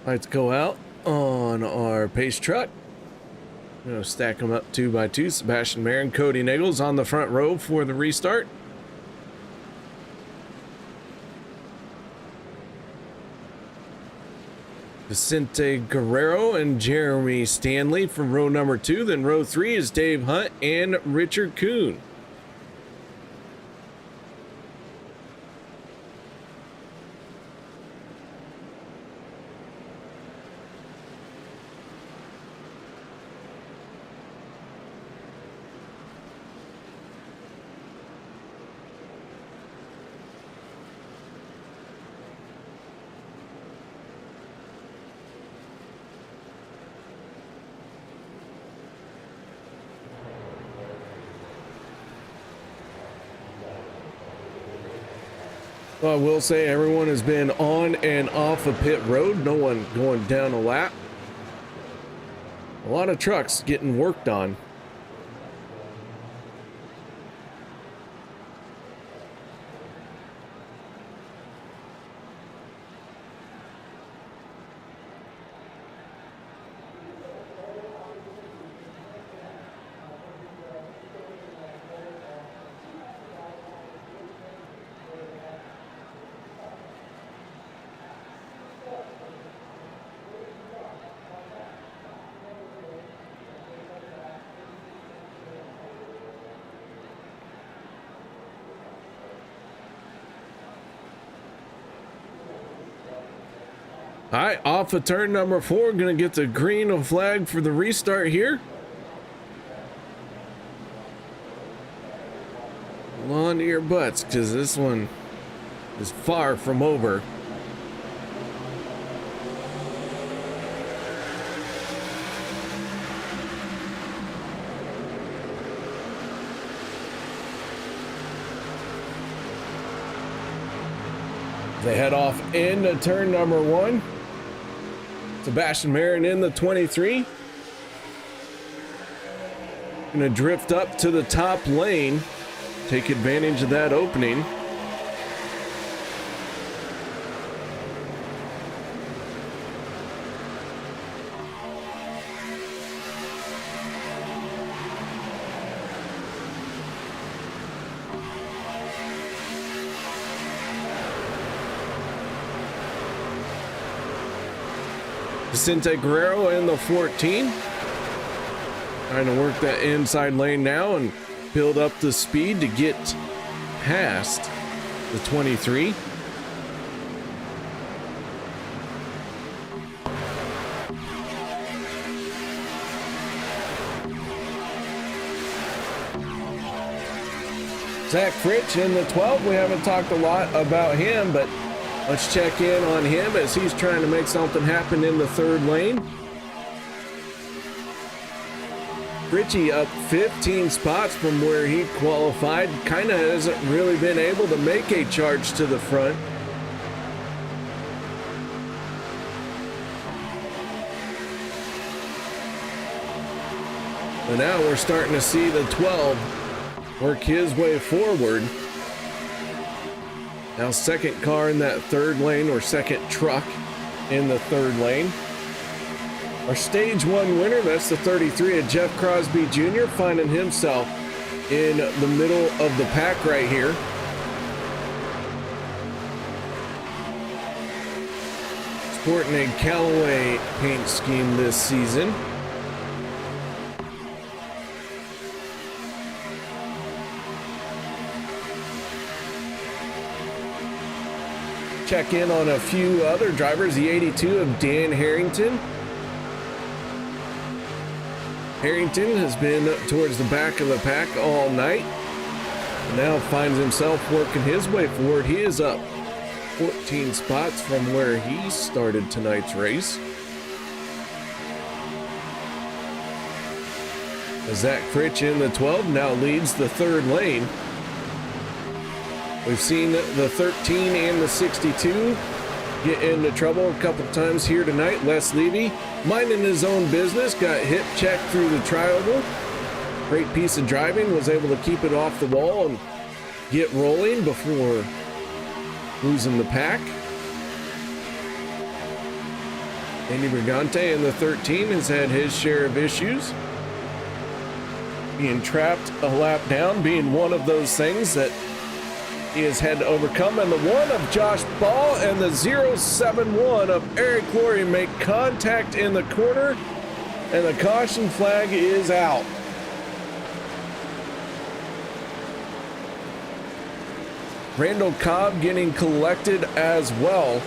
Lights go out on our pace truck. I'm gonna stack them up 2 by 2. Sebastian Marin, Cody Nichols on the front row for the restart. Vicente Guerrero and Jeremy Stanley from row number 2. Then row 3 is Dave Hunt and Richard Kuhn. Well, I will say everyone has been on and off of pit road. No one going down a lap. A lot of trucks getting worked on. All right, off of turn number 4, gonna get the green flag for the restart here. Hold on to your butts, because this one is far from over. They head off into turn number 1. Sebastian Marin in the 23. Gonna drift up to the top lane, take advantage of that opening. Vicente Guerrero in the 14. Trying to work that inside lane now and build up the speed to get past the 23. Zach Fritsch in the 12. We haven't talked a lot about him, but let's check in on him as he's trying to make something happen in the 3rd lane. Richie up 15 spots from where he qualified. Kind of hasn't really been able to make a charge to the front. But now we're starting to see the 12 work his way forward. Now 2nd car in that 3rd lane, or 2nd truck in the 3rd lane. Our stage 1 winner, that's the 33 of Jeff Crosby Jr., finding himself in the middle of the pack right here. Sporting a Callaway paint scheme this season. Check in on a few other drivers. The 82 of Dan Harrington. Harrington has been towards the back of the pack all night. And now finds himself working his way forward. He is up 14 spots from where he started tonight's race. Zach Fritsch in the 12 now leads the 3rd lane. We've seen the 13 and the 62 get into trouble a couple times here tonight. Les Levy, minding his own business, got hip checked through the triangle. Great piece of driving, was able to keep it off the wall and get rolling before losing the pack. Andy Brigante in the 13 has had his share of issues. Being trapped a lap down, being one of those things that he has had to overcome. And the 1 of Josh Ball and the 071 of Eric Laurie make contact in the corner, and the caution flag is out. Randall Cobb getting collected as well.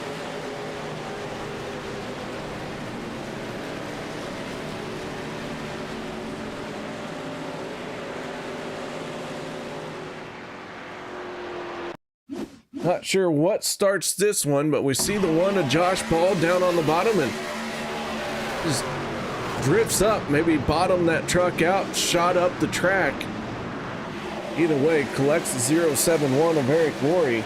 Not sure what starts this one, but we see the 1 of Josh Ball down on the bottom and just drifts up, maybe bottomed that truck out, shot up the track. Either way, collects the 071 of Eric Laurie.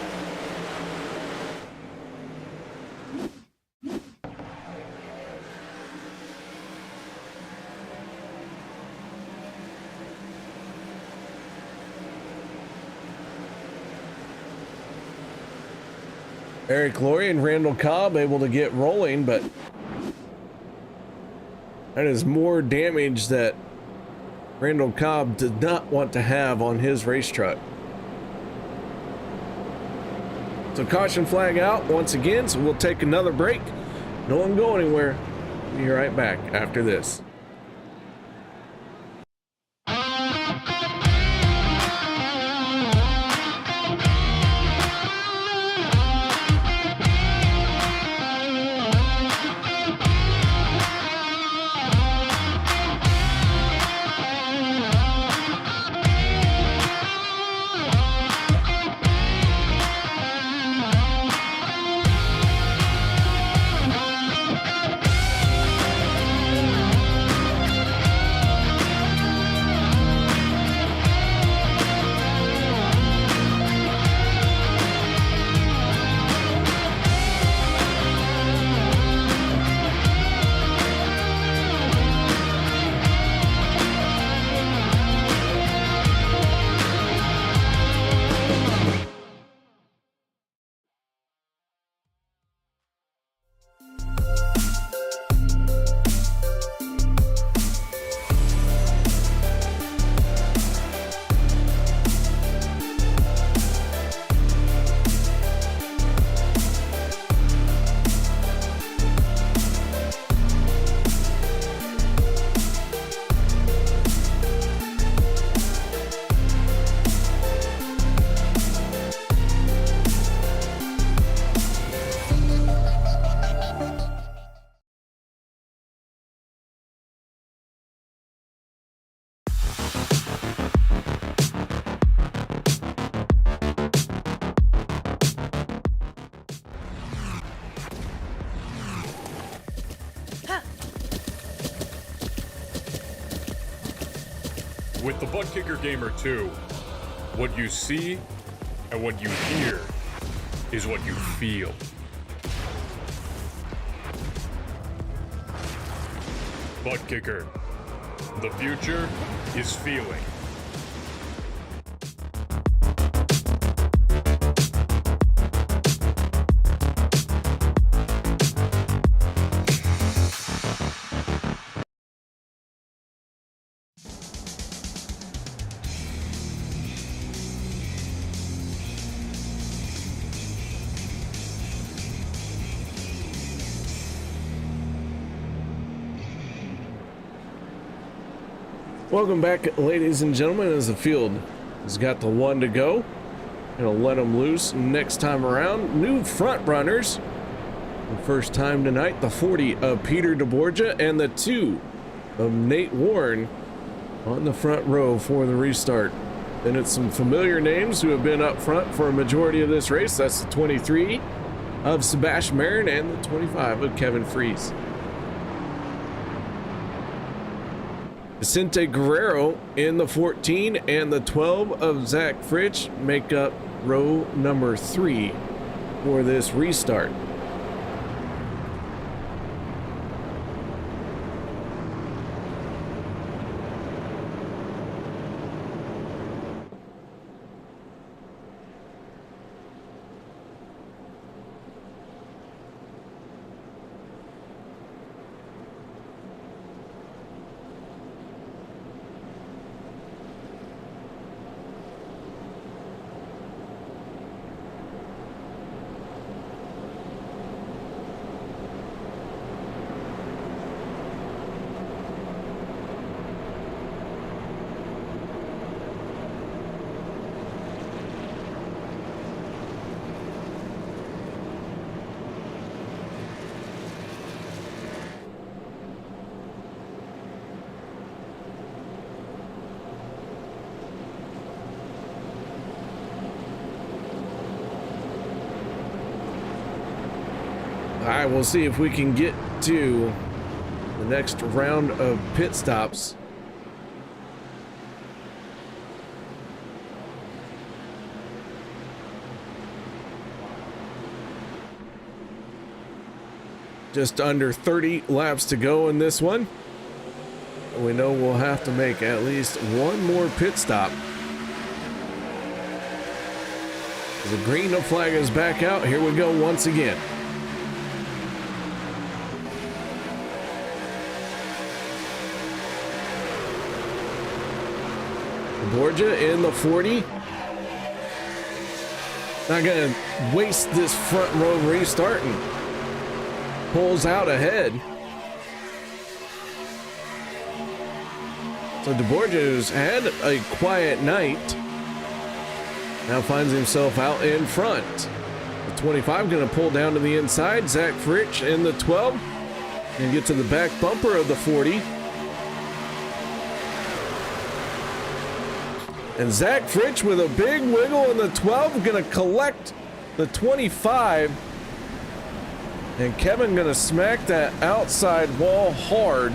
Eric Laurie and Randall Cobb able to get rolling, but that is more damage that Randall Cobb did not want to have on his race truck. So caution flag out once again, so we'll take another break. No one go anywhere. Be right back after this. With the Butt Kicker Gamer 2, what you see and what you hear is what you feel. Butt Kicker. The future is feeling. Welcome back, ladies and gentlemen, as the field has got the 1 to go. Gonna let them loose next time around. New front runners. The first time tonight, the 40 of Peter DeBorgia and the 2 of Nate Warren on the front row for the restart. Then it's some familiar names who have been up front for a majority of this race. That's the 23 of Sebastian Marin and the 25 of Kevin Fries. Vicente Guerrero in the 14 and the 12 of Zach Fritsch make up row number 3 for this restart. All right, we'll see if we can get to the next round of pit stops. Just under 30 laps to go in this one. We know we'll have to make at least one more pit stop. The green flag is back out. Here we go once again. Borgia in the 40. Not gonna waste this front row restart and pulls out ahead. So DeBorgia, who's had a quiet night, now finds himself out in front. The 25 gonna pull down to the inside. Zach Fritsch in the 12 and get to the back bumper of the 40. And Zach Fritsch with a big wiggle in the 12, gonna collect the 25. And Kevin gonna smack that outside wall hard.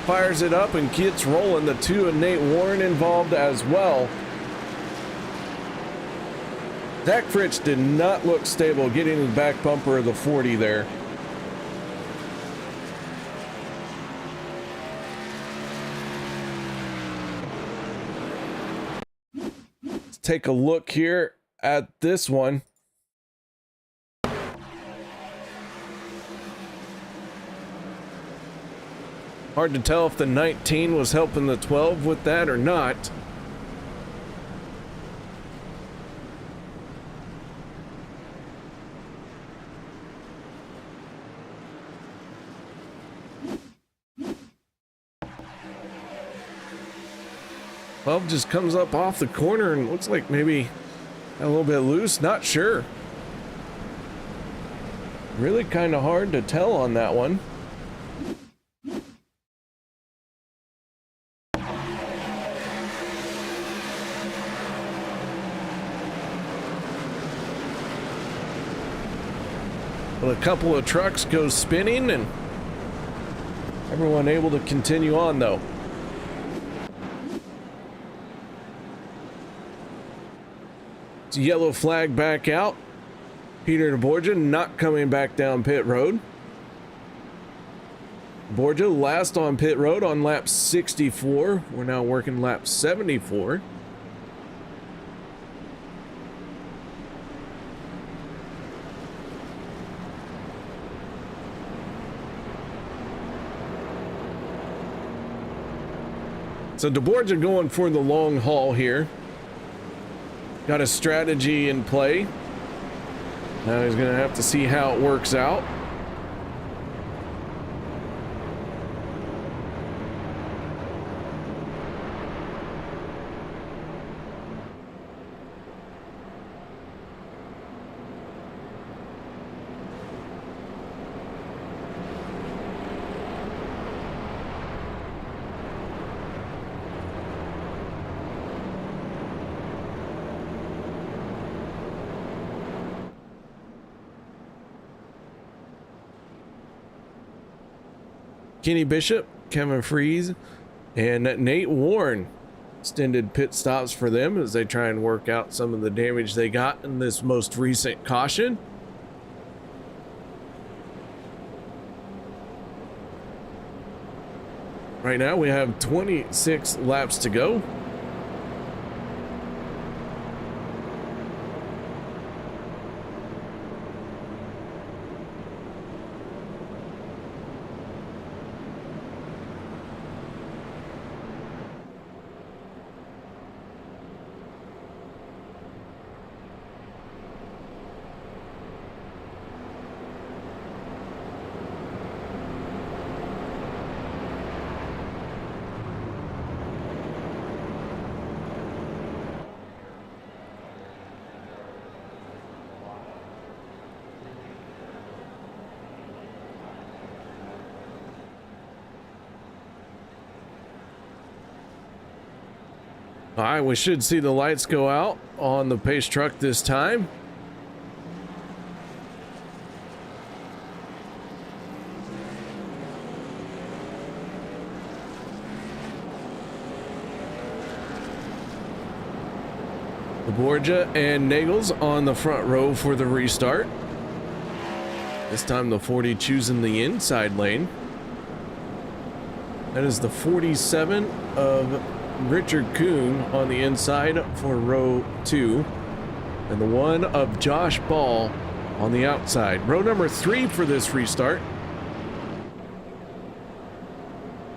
Fires it up and gets rolling. The 2 and Nate Warren involved as well. Zach Fritsch did not look stable getting to the back bumper of the 40 there. Let's take a look here at this one. Hard to tell if the 19 was helping the 12 with that or not. Well, just comes up off the corner and looks like maybe a little bit loose, not sure. Really kind of hard to tell on that one. Well, a couple of trucks go spinning and everyone able to continue on though. It's a yellow flag back out. Peter DeBorgia not coming back down pit road. Borgia last on pit road on lap 64. We're now working lap 74. So DeBorgia going for the long haul here. Got a strategy in play. Now he's gonna have to see how it works out. Kenny Bishop, Kevin Freeze, and Nate Warren extended pit stops for them as they try and work out some of the damage they got in this most recent caution. Right now we have 26 laps to go. All right, we should see the lights go out on the pace truck this time. DeBorgia and Nagels on the front row for the restart. This time the 40 choosing the inside lane. That is the 47 of Richard Kuhn on the inside for row 2. And the 1 of Josh Ball on the outside. Row number 3 for this restart.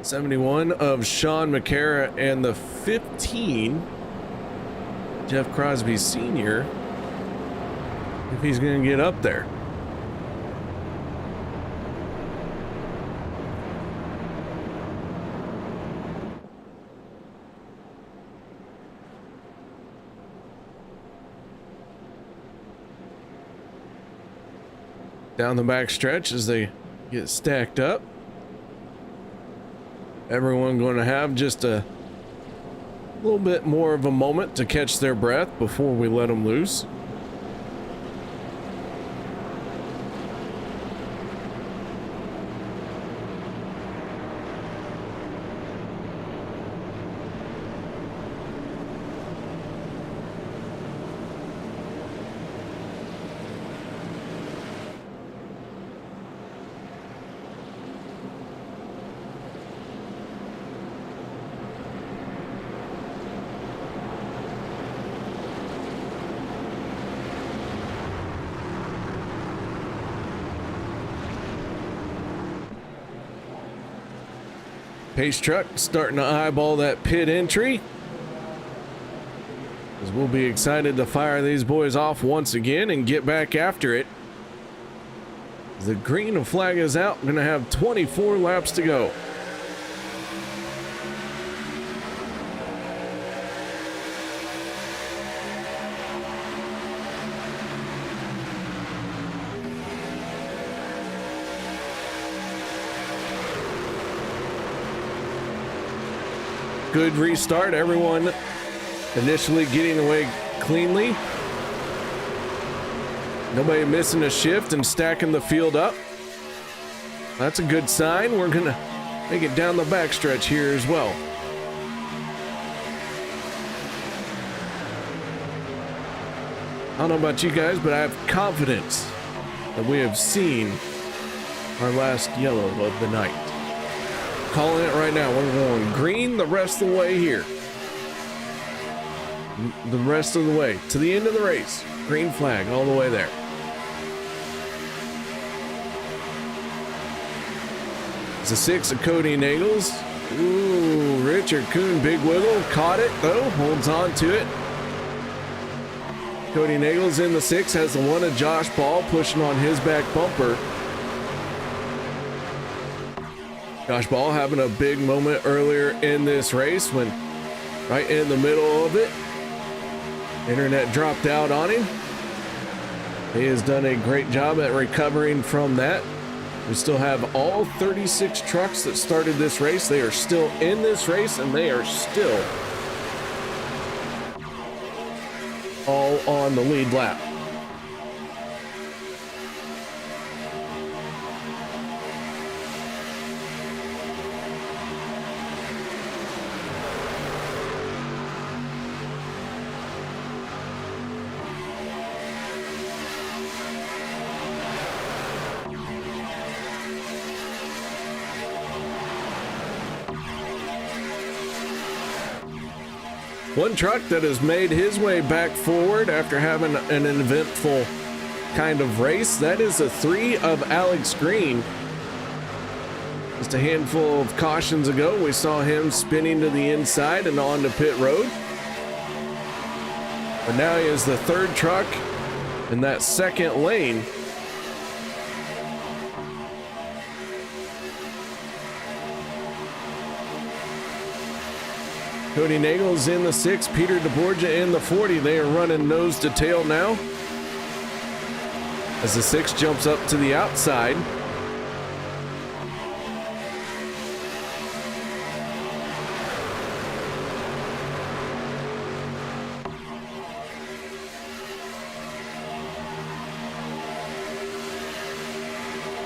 71 of Sean McCara and the 15, Jeff Crosby Sr., if he's going to get up there. Down the back stretch as they get stacked up. Everyone going to have just a little bit more of a moment to catch their breath before we let them loose. Pace truck starting to eyeball that pit entry, as we'll be excited to fire these boys off once again and get back after it. The green flag is out. Gonna have 24 laps to go. Good restart. Everyone initially getting away cleanly. Nobody missing a shift and stacking the field up. That's a good sign. We're gonna make it down the backstretch here as well. I don't know about you guys, but I have confidence that we have seen our last yellow of the night. Calling it right now. We're going green the rest of the way here. The rest of the way to the end of the race. Green flag all the way there. It's a 6 of Cody Nagels. Ooh, Richard Kuhn, big wiggle. Caught it though, holds on to it. Cody Nagels in the 6 has the 1 of Josh Ball pushing on his back bumper. Josh Ball having a big moment earlier in this race when right in the middle of it, internet dropped out on him. He has done a great job at recovering from that. We still have all 36 trucks that started this race. They are still in this race and they are still all on the lead lap. One truck that has made his way back forward after having an eventful kind of race, that is a 3 of Alex Green. Just a handful of cautions ago, we saw him spinning to the inside and onto pit road. But now he is the 3rd truck in that 2nd lane. Cody Nagels in the 6, Peter DeBorgia in the 40. They are running nose to tail now. As the 6 jumps up to the outside.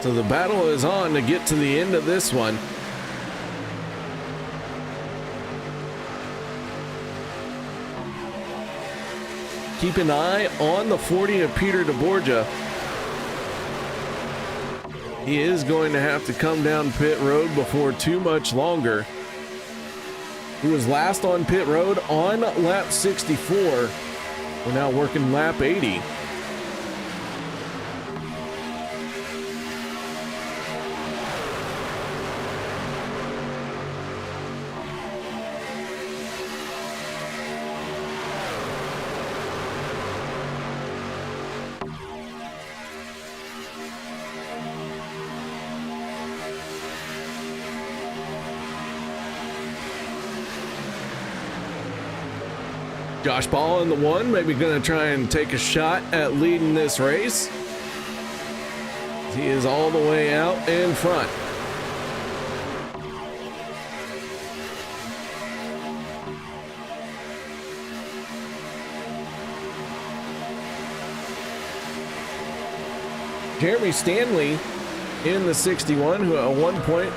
So the battle is on to get to the end of this one. keep an eye on the 40 of Peter DeBorgia. He is going to have to come down pit road before too much longer. He was last on pit road on lap 64. We're now working lap 80. Josh Ball in the one, maybe going to try and take a shot at leading this race. He is all the way out in front. Jeremy Stanley in the 61, who at one point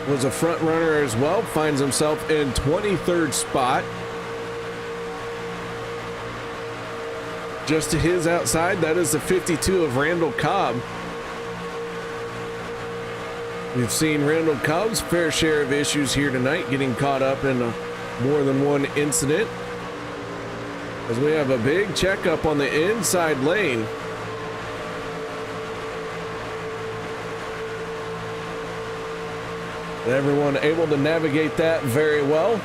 was a front runner as well, finds himself in 23rd spot. Just to his outside, that is the 52 of Randall Cobb. We've seen Randall Cobb's fair share of issues here tonight, getting caught up in more than one incident. As we have a big checkup on the inside lane. And everyone able to navigate that very well.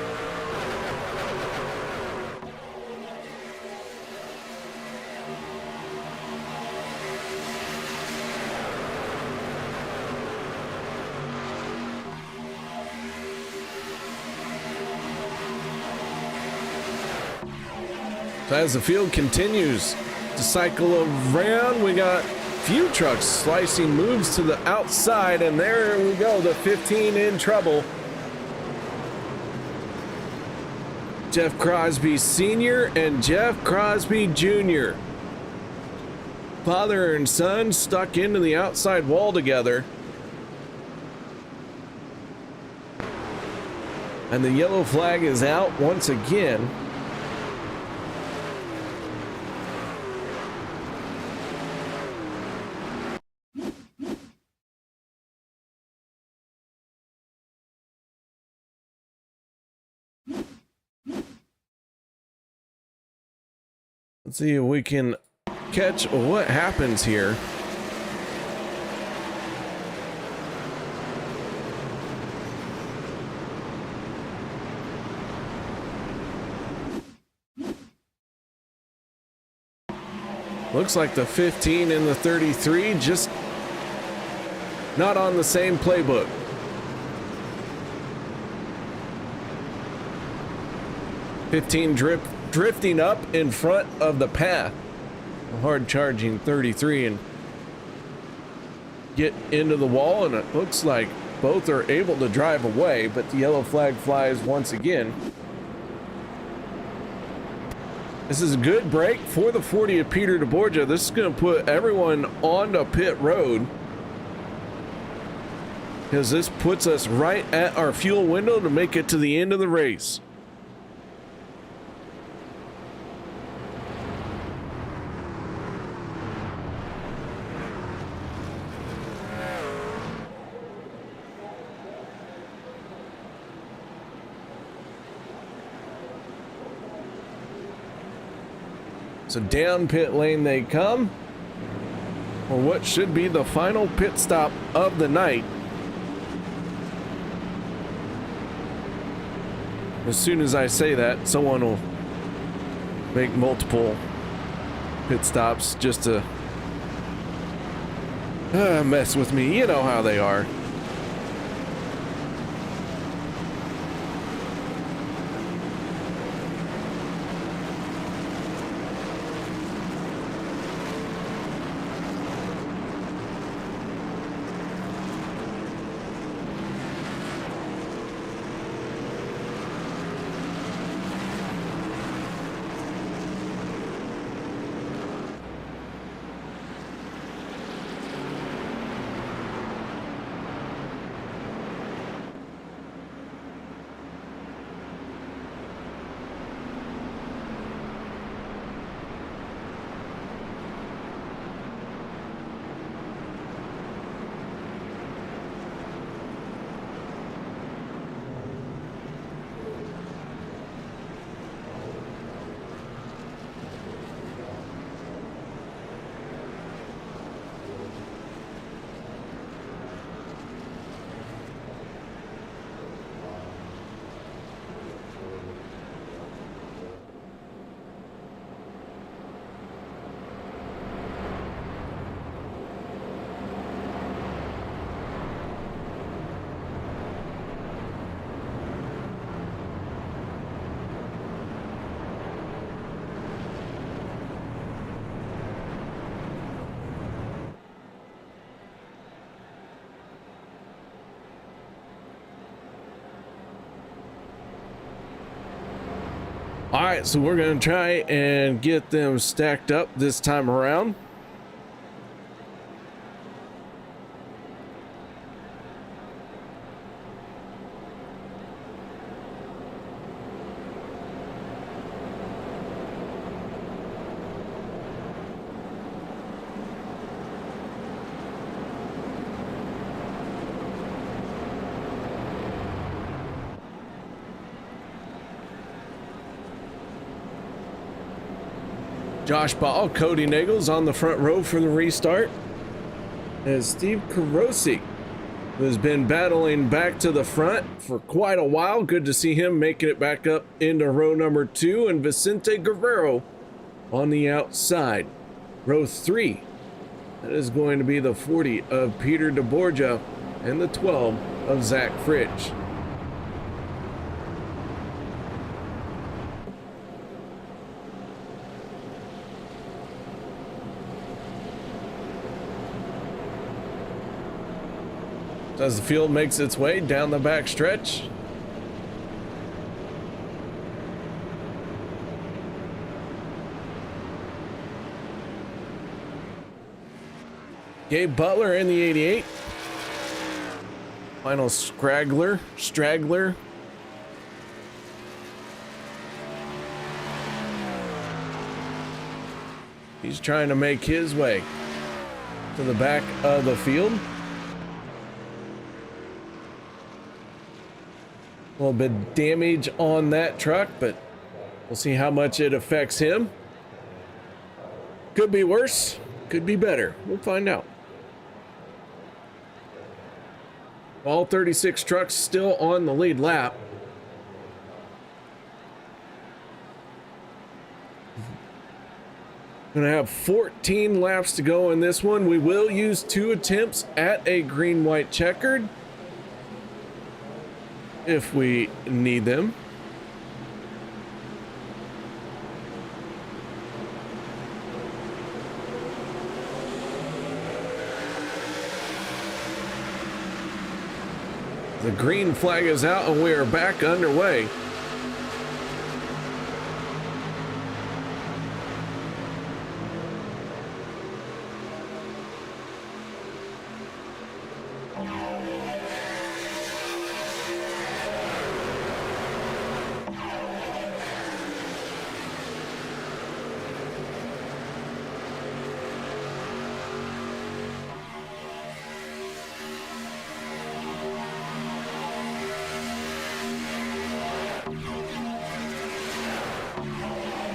So as the field continues to cycle around, we got few trucks slicing moves to the outside, and there we go, the 15 in trouble. Jeff Crosby Sr. and Jeff Crosby Jr. Father and son stuck into the outside wall together. And the yellow flag is out once again. Let's see if we can catch what happens here. Looks like the 15 and the 33 just not on the same playbook. Drifting up in front of the path. A hard charging 33 and get into the wall, and it looks like both are able to drive away, but the yellow flag flies once again. This is a good break for the 40 of Peter DeBorgia. This is going to put everyone onto pit road, because this puts us right at our fuel window to make it to the end of the race. So down pit lane they come, or what should be the final pit stop of the night. As soon as I say that, someone will make multiple pit stops just to mess with me. You know how they are. All right, so we're gonna try and get them stacked up this time around. Josh Ball, Cody Nagels on the front row for the restart. And Steve Karosik, who has been battling back to the front for quite a while. Good to see him making it back up into row number 2. And Vicente Guerrero on the outside. Row 3. That is going to be the 40 of Peter DeBorgia and the 12 of Zach Fridge. As the field makes its way down the back stretch. Gabe Butler in the 88. Final straggler. He's trying to make his way to the back of the field. A little bit of damage on that truck, but we'll see how much it affects him. Could be worse, could be better. We'll find out. All 36 trucks still on the lead lap. Gonna have 14 laps to go in this one. We will use 2 attempts at a green-white checkered if we need them. The green flag is out and we are back underway.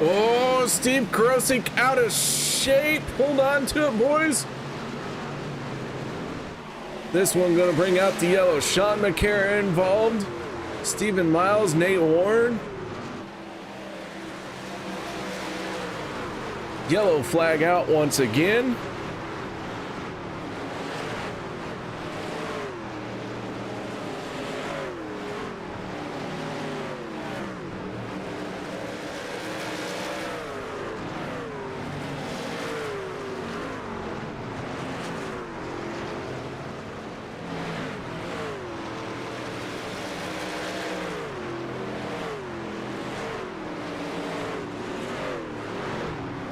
Oh, Steve Karosik out of shape. Hold on to it, boys. This one gonna bring out the yellow. Sean McCarra involved. Stephen Miles, Nate Warren. Yellow flag out once again.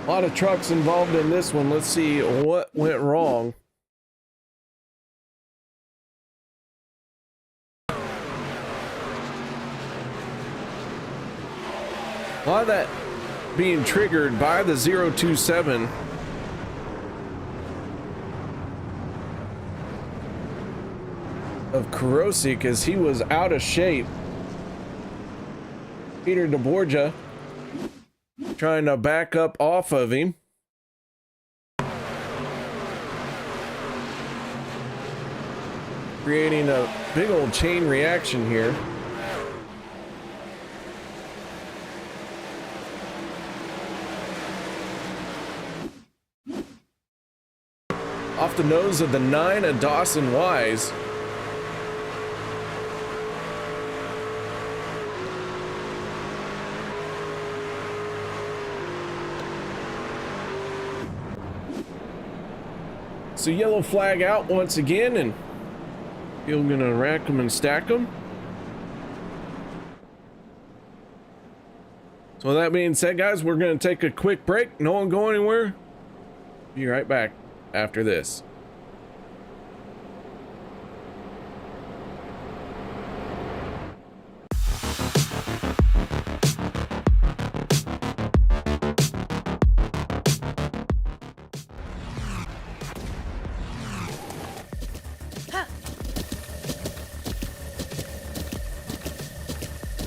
A lot of trucks involved in this one. Let's see what went wrong. A lot of that being triggered by the 027. Of Karosik as he was out of shape. Peter DeBorgia trying to back up off of him. Creating a big old chain reaction here. Off the nose of the 9 of Dawson Wise. So yellow flag out once again, and you're gonna rack them and stack them. So that being said, guys, we're going to take a quick break. No one go anywhere. Be right back after this.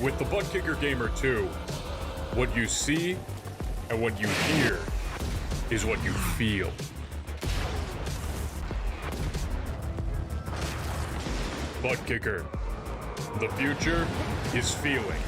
With the Butt Kicker Gamer 2, what you see and what you hear is what you feel. Butt Kicker. The future is feeling.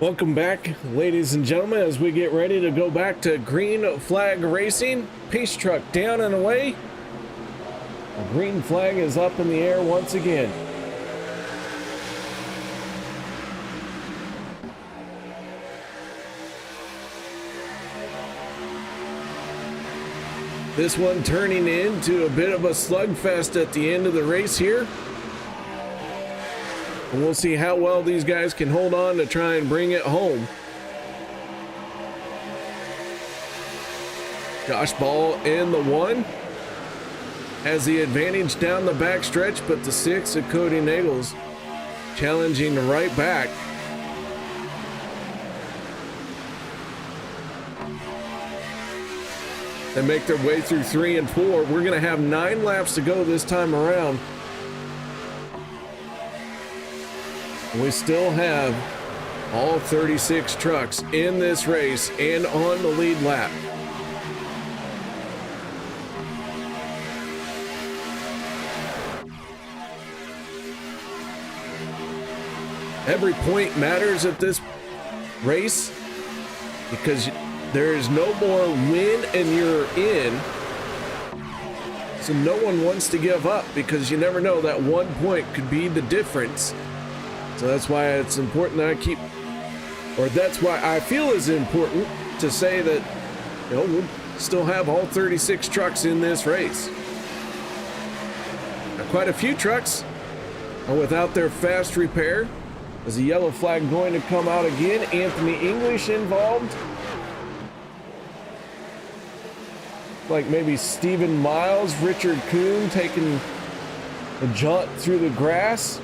Welcome back, ladies and gentlemen, as we get ready to go back to green flag racing. Pace truck down and away. The green flag is up in the air once again. This one turning into a bit of a slugfest at the end of the race here. And we'll see how well these guys can hold on to try and bring it home. Josh Ball in the 1 has the advantage down the back stretch, but the 6 of Cody Nagels challenging right back. They make their way through 3 and 4. We're going to have 9 laps to go this time around. We still have all 36 trucks in this race and on the lead lap. Every point matters at this race because there is no more win and you're in. So no one wants to give up because you never know, that 1 point could be the difference. So that's why it's important that that's why I feel it's important to say that, you know, we'll still have all 36 trucks in this race. Now, quite a few trucks are without their fast repair. Is the yellow flag going to come out again? Anthony English involved. Like maybe Stephen Miles, Richard Kuhn taking a jaunt through the grass.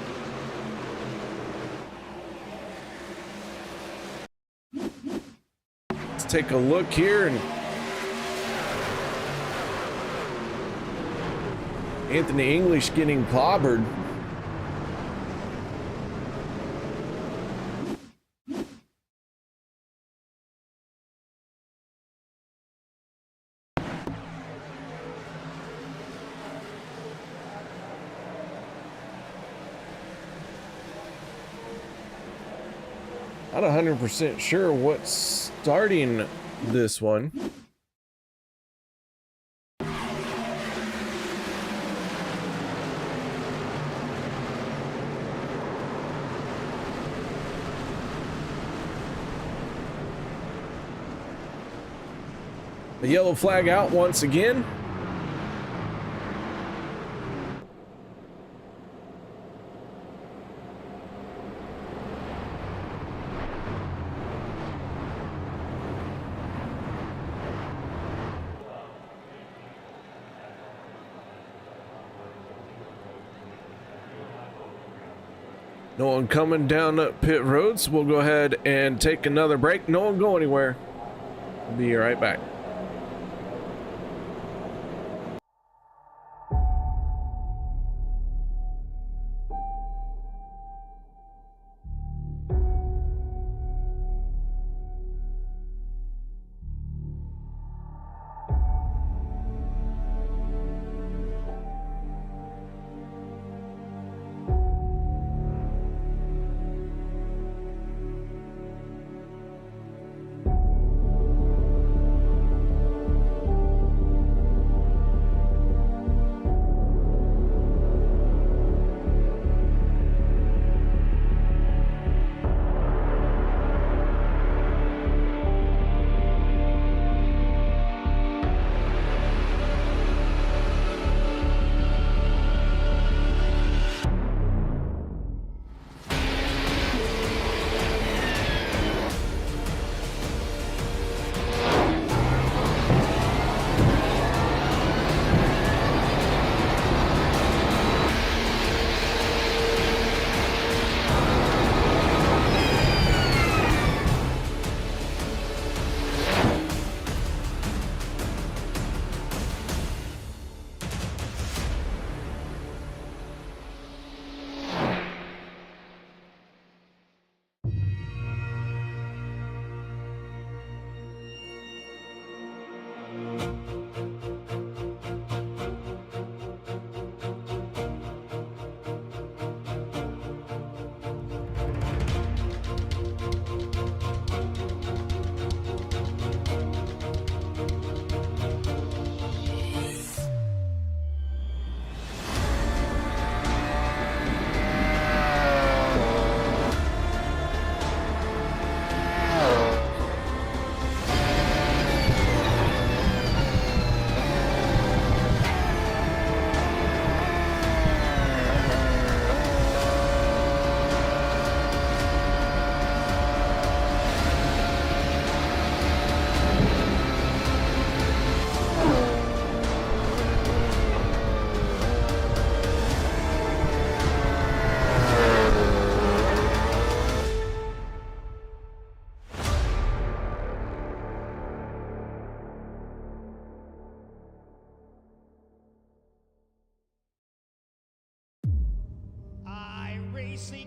Let's take a look here, and Anthony English getting clobbered. Not 100% sure what's starting this one. The yellow flag out once again. No one coming down up pit roads. We'll go ahead and take another break. No one go anywhere. We'll be right back.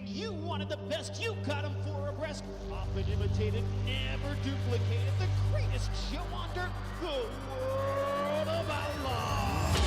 You wanted the best, you got him 4 abreast. Often imitated, never duplicated. The greatest show on dirt, the World of Outlaws.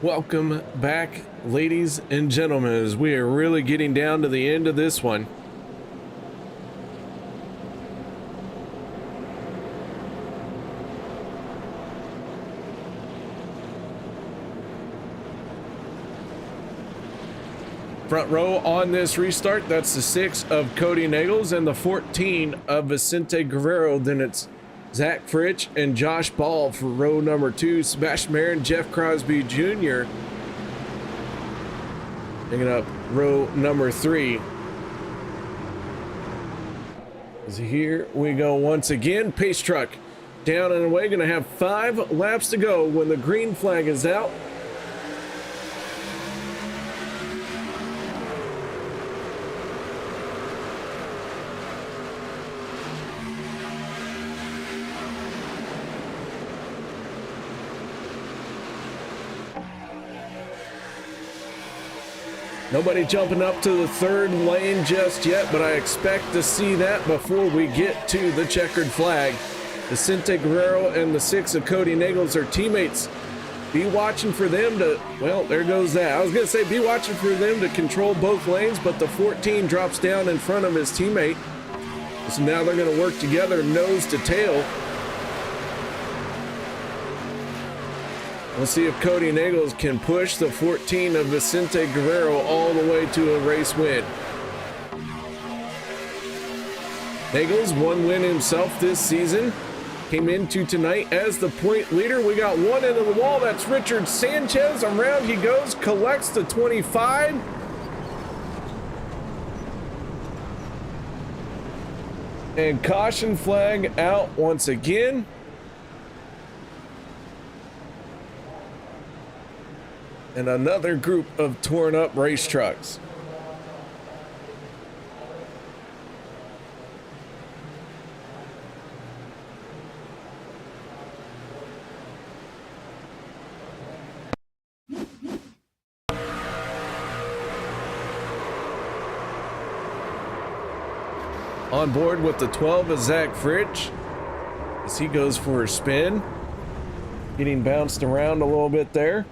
Welcome back, ladies and gentlemen, as we are really getting down to the end of this one. Front row on this restart, that's the 6 of Cody Nagels and the 14 of Vicente Guerrero. Then it's Zach Fritsch and Josh Ball for row number 2. Sebastian Marin, Jeff Crosby Jr. picking up row number 3. So here we go once again. Pace truck down and away. Going to have 5 laps to go when the green flag is out. Nobody jumping up to the 3rd lane just yet, but I expect to see that before we get to the checkered flag. Vicente Guerrero and the 6 of Cody Nagels are teammates. Be watching for them to, well, there goes that. I was going to say be watching for them to control both lanes, but the 14 drops down in front of his teammate. So now they're going to work together nose to tail. We'll see if Cody Nagels can push the 14 of Vicente Guerrero all the way to a race win. Nagels, 1 win himself this season. Came into tonight as the point leader. We got one into the wall. That's Richard Sanchez. Around he goes, collects the 25. And caution flag out once again. And another group of torn up race trucks. On board with the 12 is Zach Fritsch as he goes for a spin. Getting bounced around a little bit there.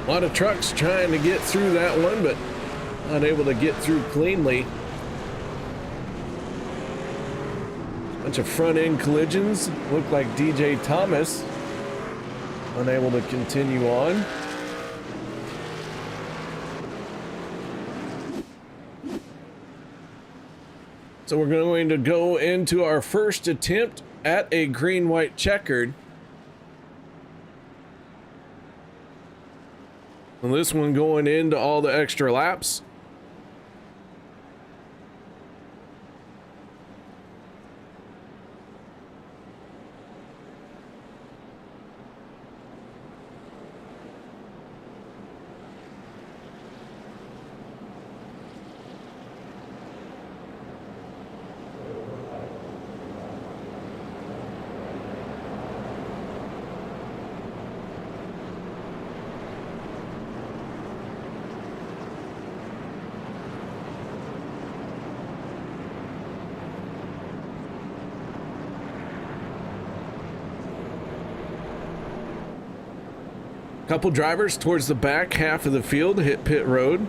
A lot of trucks trying to get through that one, but unable to get through cleanly. Bunch of front end collisions. Look like DJ Thomas unable to continue on. So we're going to go into our first attempt at a green-white checkered. And this one going into all the extra laps. Couple drivers towards the back half of the field hit pit road.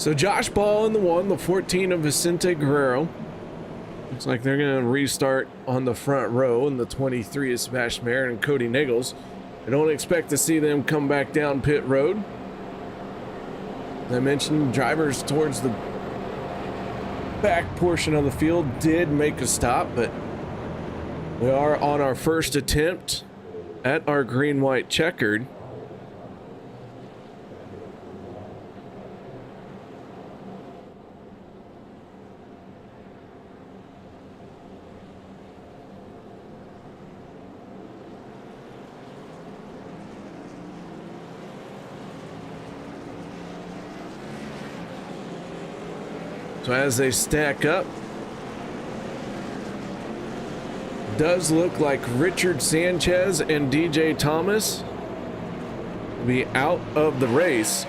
So Josh Ball in the 1, the 14 of Vicente Guerrero. Looks like they're going to restart on the front row, and the 23 is Sebastian Merritt and Cody Nichols. I don't expect to see them come back down pit road. As I mentioned, drivers towards the back portion of the field did make a stop, but we are on our first attempt at our green-white checkered. So as they stack up, does look like Richard Sanchez and DJ Thomas will be out of the race.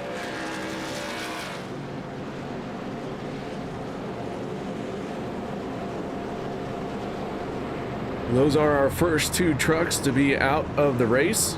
Those are our first two trucks to be out of the race.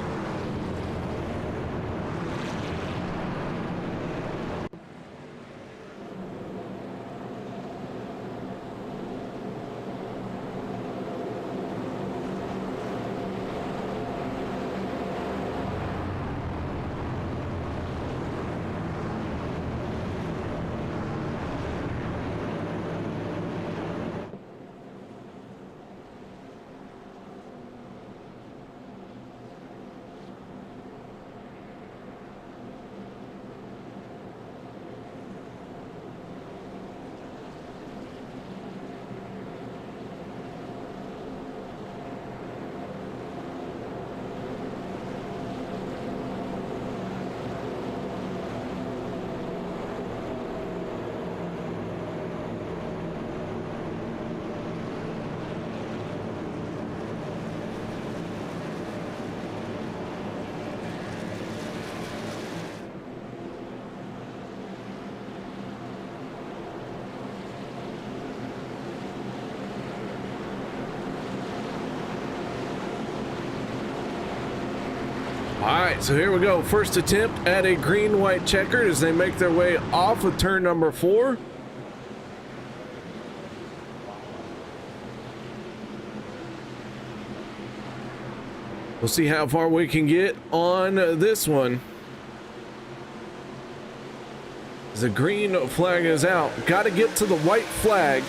All right, so here we go. First attempt at a green-white checkered as they make their way off of turn number 4. We'll see how far we can get on this one. The green flag is out. Got to get to the white flag.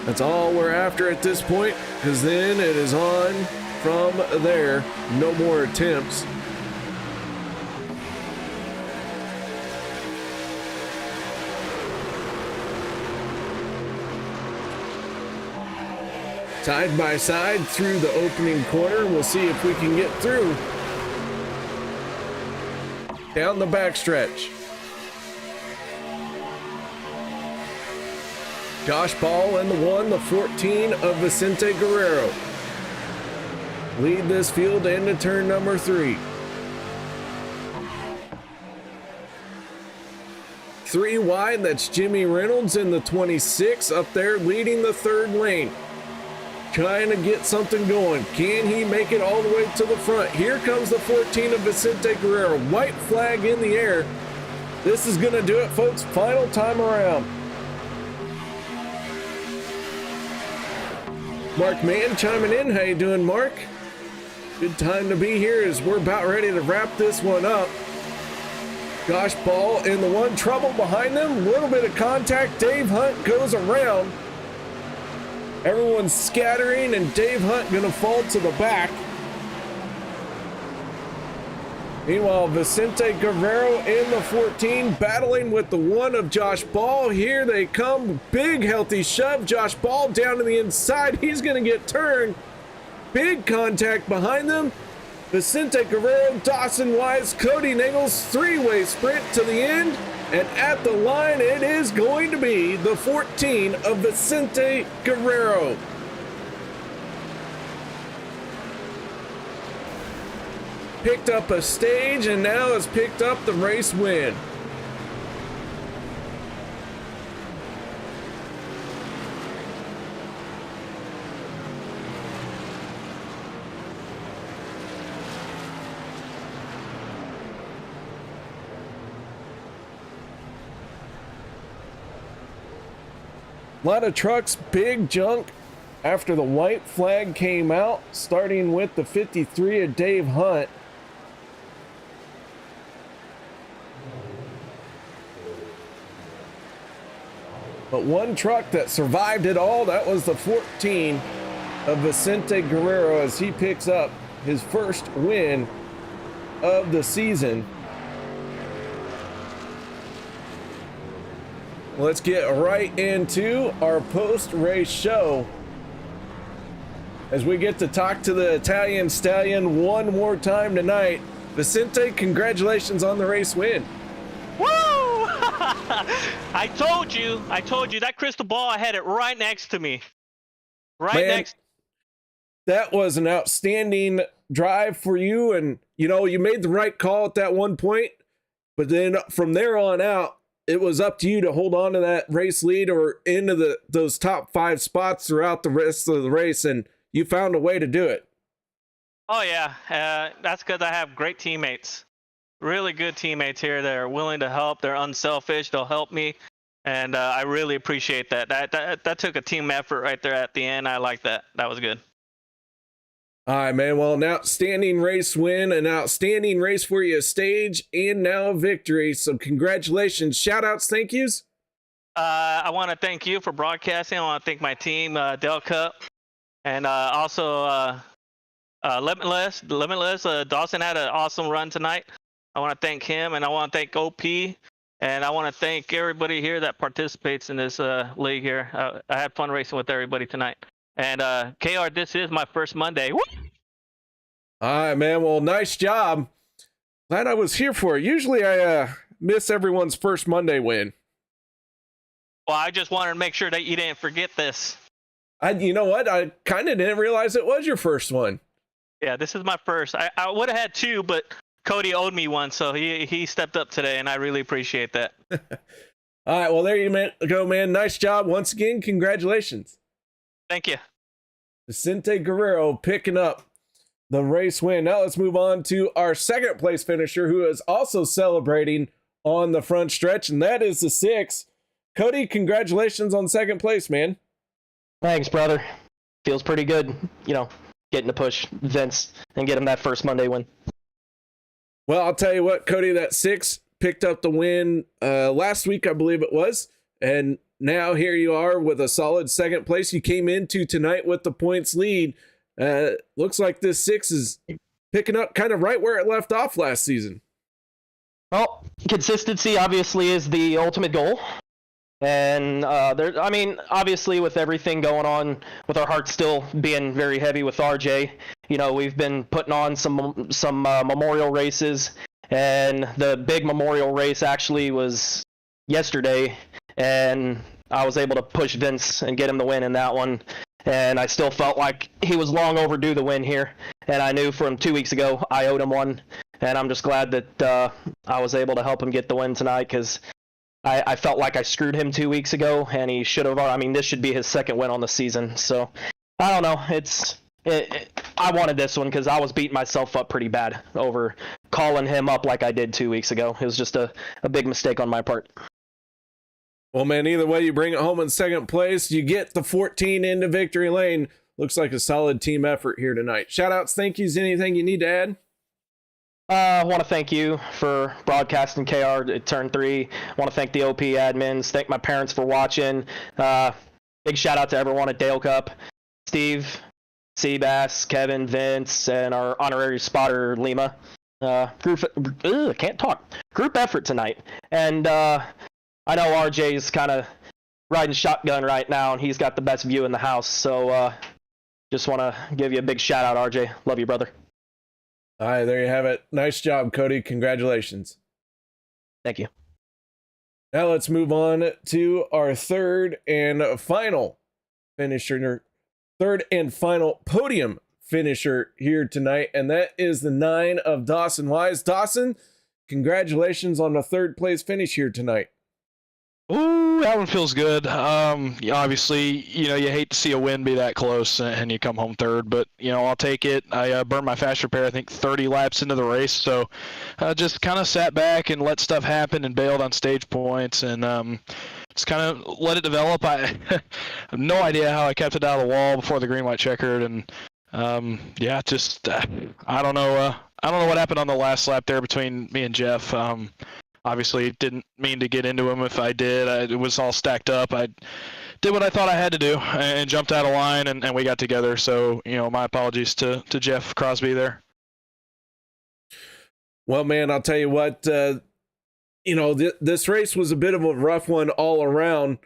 That's all we're after at this point, because then it is on from there. No more attempts. Side by side through the opening corner. We'll see if we can get through. Down the backstretch. Josh Ball in the 1, the 14 of Vicente Guerrero. Lead this field into turn number 3. 3 wide, that's Jimmy Reynolds in the 26 up there leading the 3rd lane. Trying to get something going. Can he make it all the way to the front? Here comes the 14 of Vicente Guerrero. White flag in the air. This is going to do it, folks. Final time around. Mark Mann chiming in. How you doing, Mark? Good time to be here as we're about ready to wrap this one up. Josh Ball in the 1, trouble behind them. A little bit of contact. Dave Hunt goes around. Everyone's scattering and Dave Hunt gonna fall to the back. Meanwhile, Vicente Guerrero in the 14 battling with the 1 of Josh Ball. Here they come. Big healthy shove. Josh Ball down to the inside. He's gonna get turned. Big contact behind them. Vicente Guerrero, Dawson Wise, Cody Nichols, 3-way sprint to the end. And at the line, it is going to be the 14 of Vicente Guerrero. Picked up a stage and now has picked up the race win. A lot of trucks, big junk after the white flag came out, starting with the 53 of Dave Hunt. But one truck that survived it all, that was the 14 of Vicente Guerrero, as he picks up his first win of the season. Let's get right into our post-race show as we get to talk to the Italian Stallion one more time tonight. Vicente, congratulations on the race win. Woo! I told you that crystal ball, I had it right next to me. Next. That was an outstanding drive for you, and you made the right call at that one point, but then from there on out, it was up to you to hold on to that race lead or into those top 5 spots throughout the rest of the race, and you found a way to do it. Oh yeah, that's because I have great teammates, really good teammates here that are willing to help. They're unselfish. They'll help me, and I really appreciate that. That took a team effort right there at the end. I like that. That was good. All right, man. Well, an outstanding race win, an outstanding race for you stage, and now a victory. So congratulations. Shout outs, thank yous. I want to thank you for broadcasting. I want to thank my team, Del Cup, and also Limitless. Dawson had an awesome run tonight. I want to thank him, and I want to thank OP, and I want to thank everybody here that participates in this league here. I had fun racing with everybody tonight. And KR, this is my first Monday. Woo! All right, man. Well, nice job. Glad I was here for it. Usually I miss everyone's first Monday win. Well, I just wanted to make sure that you didn't forget this. You know what? I kind of didn't realize it was your first one. Yeah, this is my first. I would have had 2, but Cody owed me one, so he stepped up today, and I really appreciate that. All right, well, there you go, man. Nice job. Once again, congratulations. Thank you. Vicente Guerrero picking up the race win. Now let's move on to our second place finisher, who is also celebrating on the front stretch, and that is the 6. Cody, congratulations on second place, man. Thanks, brother. Feels pretty good, getting to push Vince and get him that first Monday win. Well, I'll tell you what, Cody, that 6 picked up the win last week, I believe it was, and now here you are with a solid second place. You came into tonight with the points lead. Looks like this 6 is picking up kind of right where it left off last season. Well, consistency obviously is the ultimate goal. And obviously with everything going on, with our hearts still being very heavy with RJ, we've been putting on some memorial races, and the big memorial race actually was yesterday, and I was able to push Vince and get him the win in that one. And I still felt like he was long overdue the win here. And I knew from 2 weeks ago I owed him one. And I'm just glad that I was able to help him get the win tonight, because I felt like I screwed him 2 weeks ago, and he should have. This should be his second win on the season. So I don't know. I wanted this one because I was beating myself up pretty bad over calling him up like I did 2 weeks ago. It was just a big mistake on my part. Well, man, either way, you bring it home in second place. You get the 14 into victory lane. Looks like a solid team effort here tonight. Shout outs, thank yous, anything you need to add? I want to thank you for broadcasting KR at Turn 3. I want to thank the OP admins. Thank my parents for watching. Big shout out to everyone at Dale Cup. Steve, Seabass, Kevin, Vince, and our honorary spotter, Lima. Can't talk. Group effort tonight. And I know RJ's kind of riding shotgun right now, and he's got the best view in the house. So just want to give you a big shout out, RJ. Love you, brother. All right, there you have it. Nice job, Cody. Congratulations. Thank you. Now let's move on to our third and final podium finisher here tonight, and that is the 9 of Dawson Wise. Dawson, congratulations on the third place finish here tonight. Ooh, that one feels good. Obviously, you hate to see a win be that close and you come home third, but, I'll take it. I burned my fast repair, I think, 30 laps into the race, so just kind of sat back and let stuff happen and bailed on stage points and just kind of let it develop. I have no idea how I kept it out of the wall before the green white checkered, and yeah, just I don't know. I don't know what happened on the last lap there between me and Jeff. Obviously, didn't mean to get into him. If I did, it was all stacked up. I did what I thought I had to do and jumped out of line, and we got together. So, my apologies to Jeff Crosby there. Well, man, I'll tell you what, this race was a bit of a rough one all around,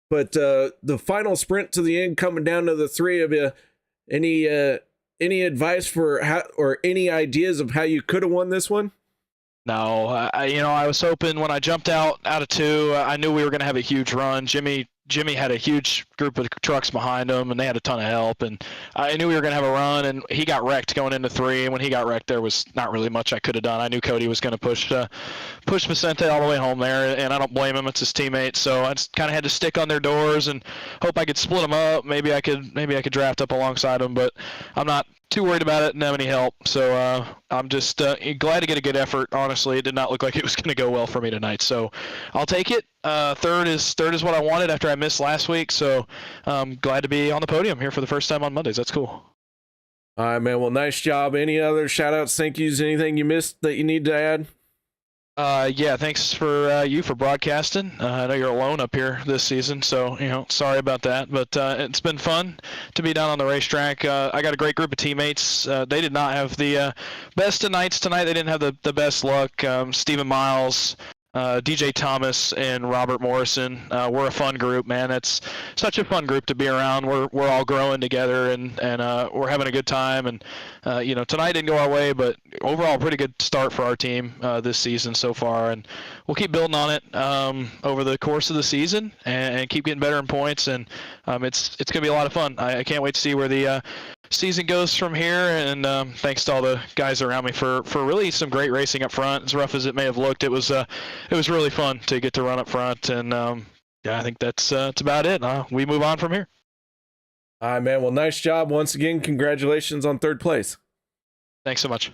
but the final sprint to the end, coming down to the three of you, any advice for how, or any ideas of how you could have won this one? No, I was hoping when I jumped out of 2, I knew we were going to have a huge run. Jimmy had a huge group of trucks behind him, and they had a ton of help. And I knew we were going to have a run, and he got wrecked going into 3. And when he got wrecked, there was not really much I could have done. I knew Cody was going to push Vicente all the way home there, and I don't blame him. It's his teammate. So I just kind of had to stick on their doors and hope I could split them up. Maybe I could draft up alongside them, but I'm not too worried about it and have any help. So I'm just glad to get a good effort. Honestly, it did not look like it was going to go well for me tonight. So I'll take it. Third is what I wanted after I missed last week. So I'm glad to be on the podium here for the first time on Mondays. That's cool. All right, man. Well, nice job. Any other shout outs, thank yous, anything you missed that you need to add? Yeah, thanks for you for broadcasting. I know you're alone up here this season, so sorry about that. But it's been fun to be down on the racetrack. I got a great group of teammates. They did not have the best of nights tonight. They didn't have the best luck. Stephen Miles, DJ Thomas, and Robert Morrison. We're a fun group, man. It's such a fun group to be around. We're all growing together, and we're having a good time. And tonight didn't go our way, but overall, pretty good start for our team this season so far. And we'll keep building on it over the course of the season, and keep getting better in points. And it's gonna be a lot of fun. I can't wait to see where the season goes from here, and thanks to all the guys around me for really some great racing up front. As rough as it may have looked, it was really fun to get to run up front, and yeah, I think that's about it. We move on from here. All right, man. Well, nice job once again. Congratulations on 3rd place. Thanks so much.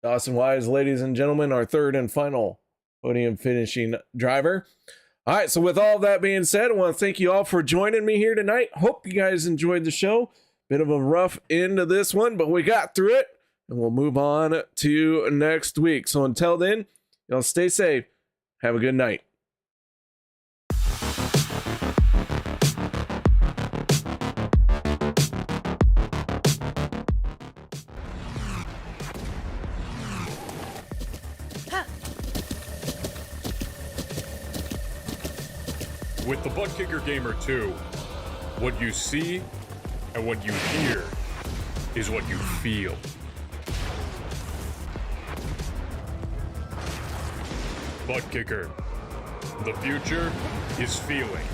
Dawson Wise, ladies and gentlemen, our 3rd and final podium finishing driver. All right, so with all that being said, I want to thank you all for joining me here tonight. Hope you guys enjoyed the show. Bit of a rough end to this one, but we got through it, and we'll move on to next week. So until then, y'all stay safe. Have a good night. With the Butt Kicker Gamer 2, what you see and what you hear is what you feel. Butt Kicker. The future is feeling.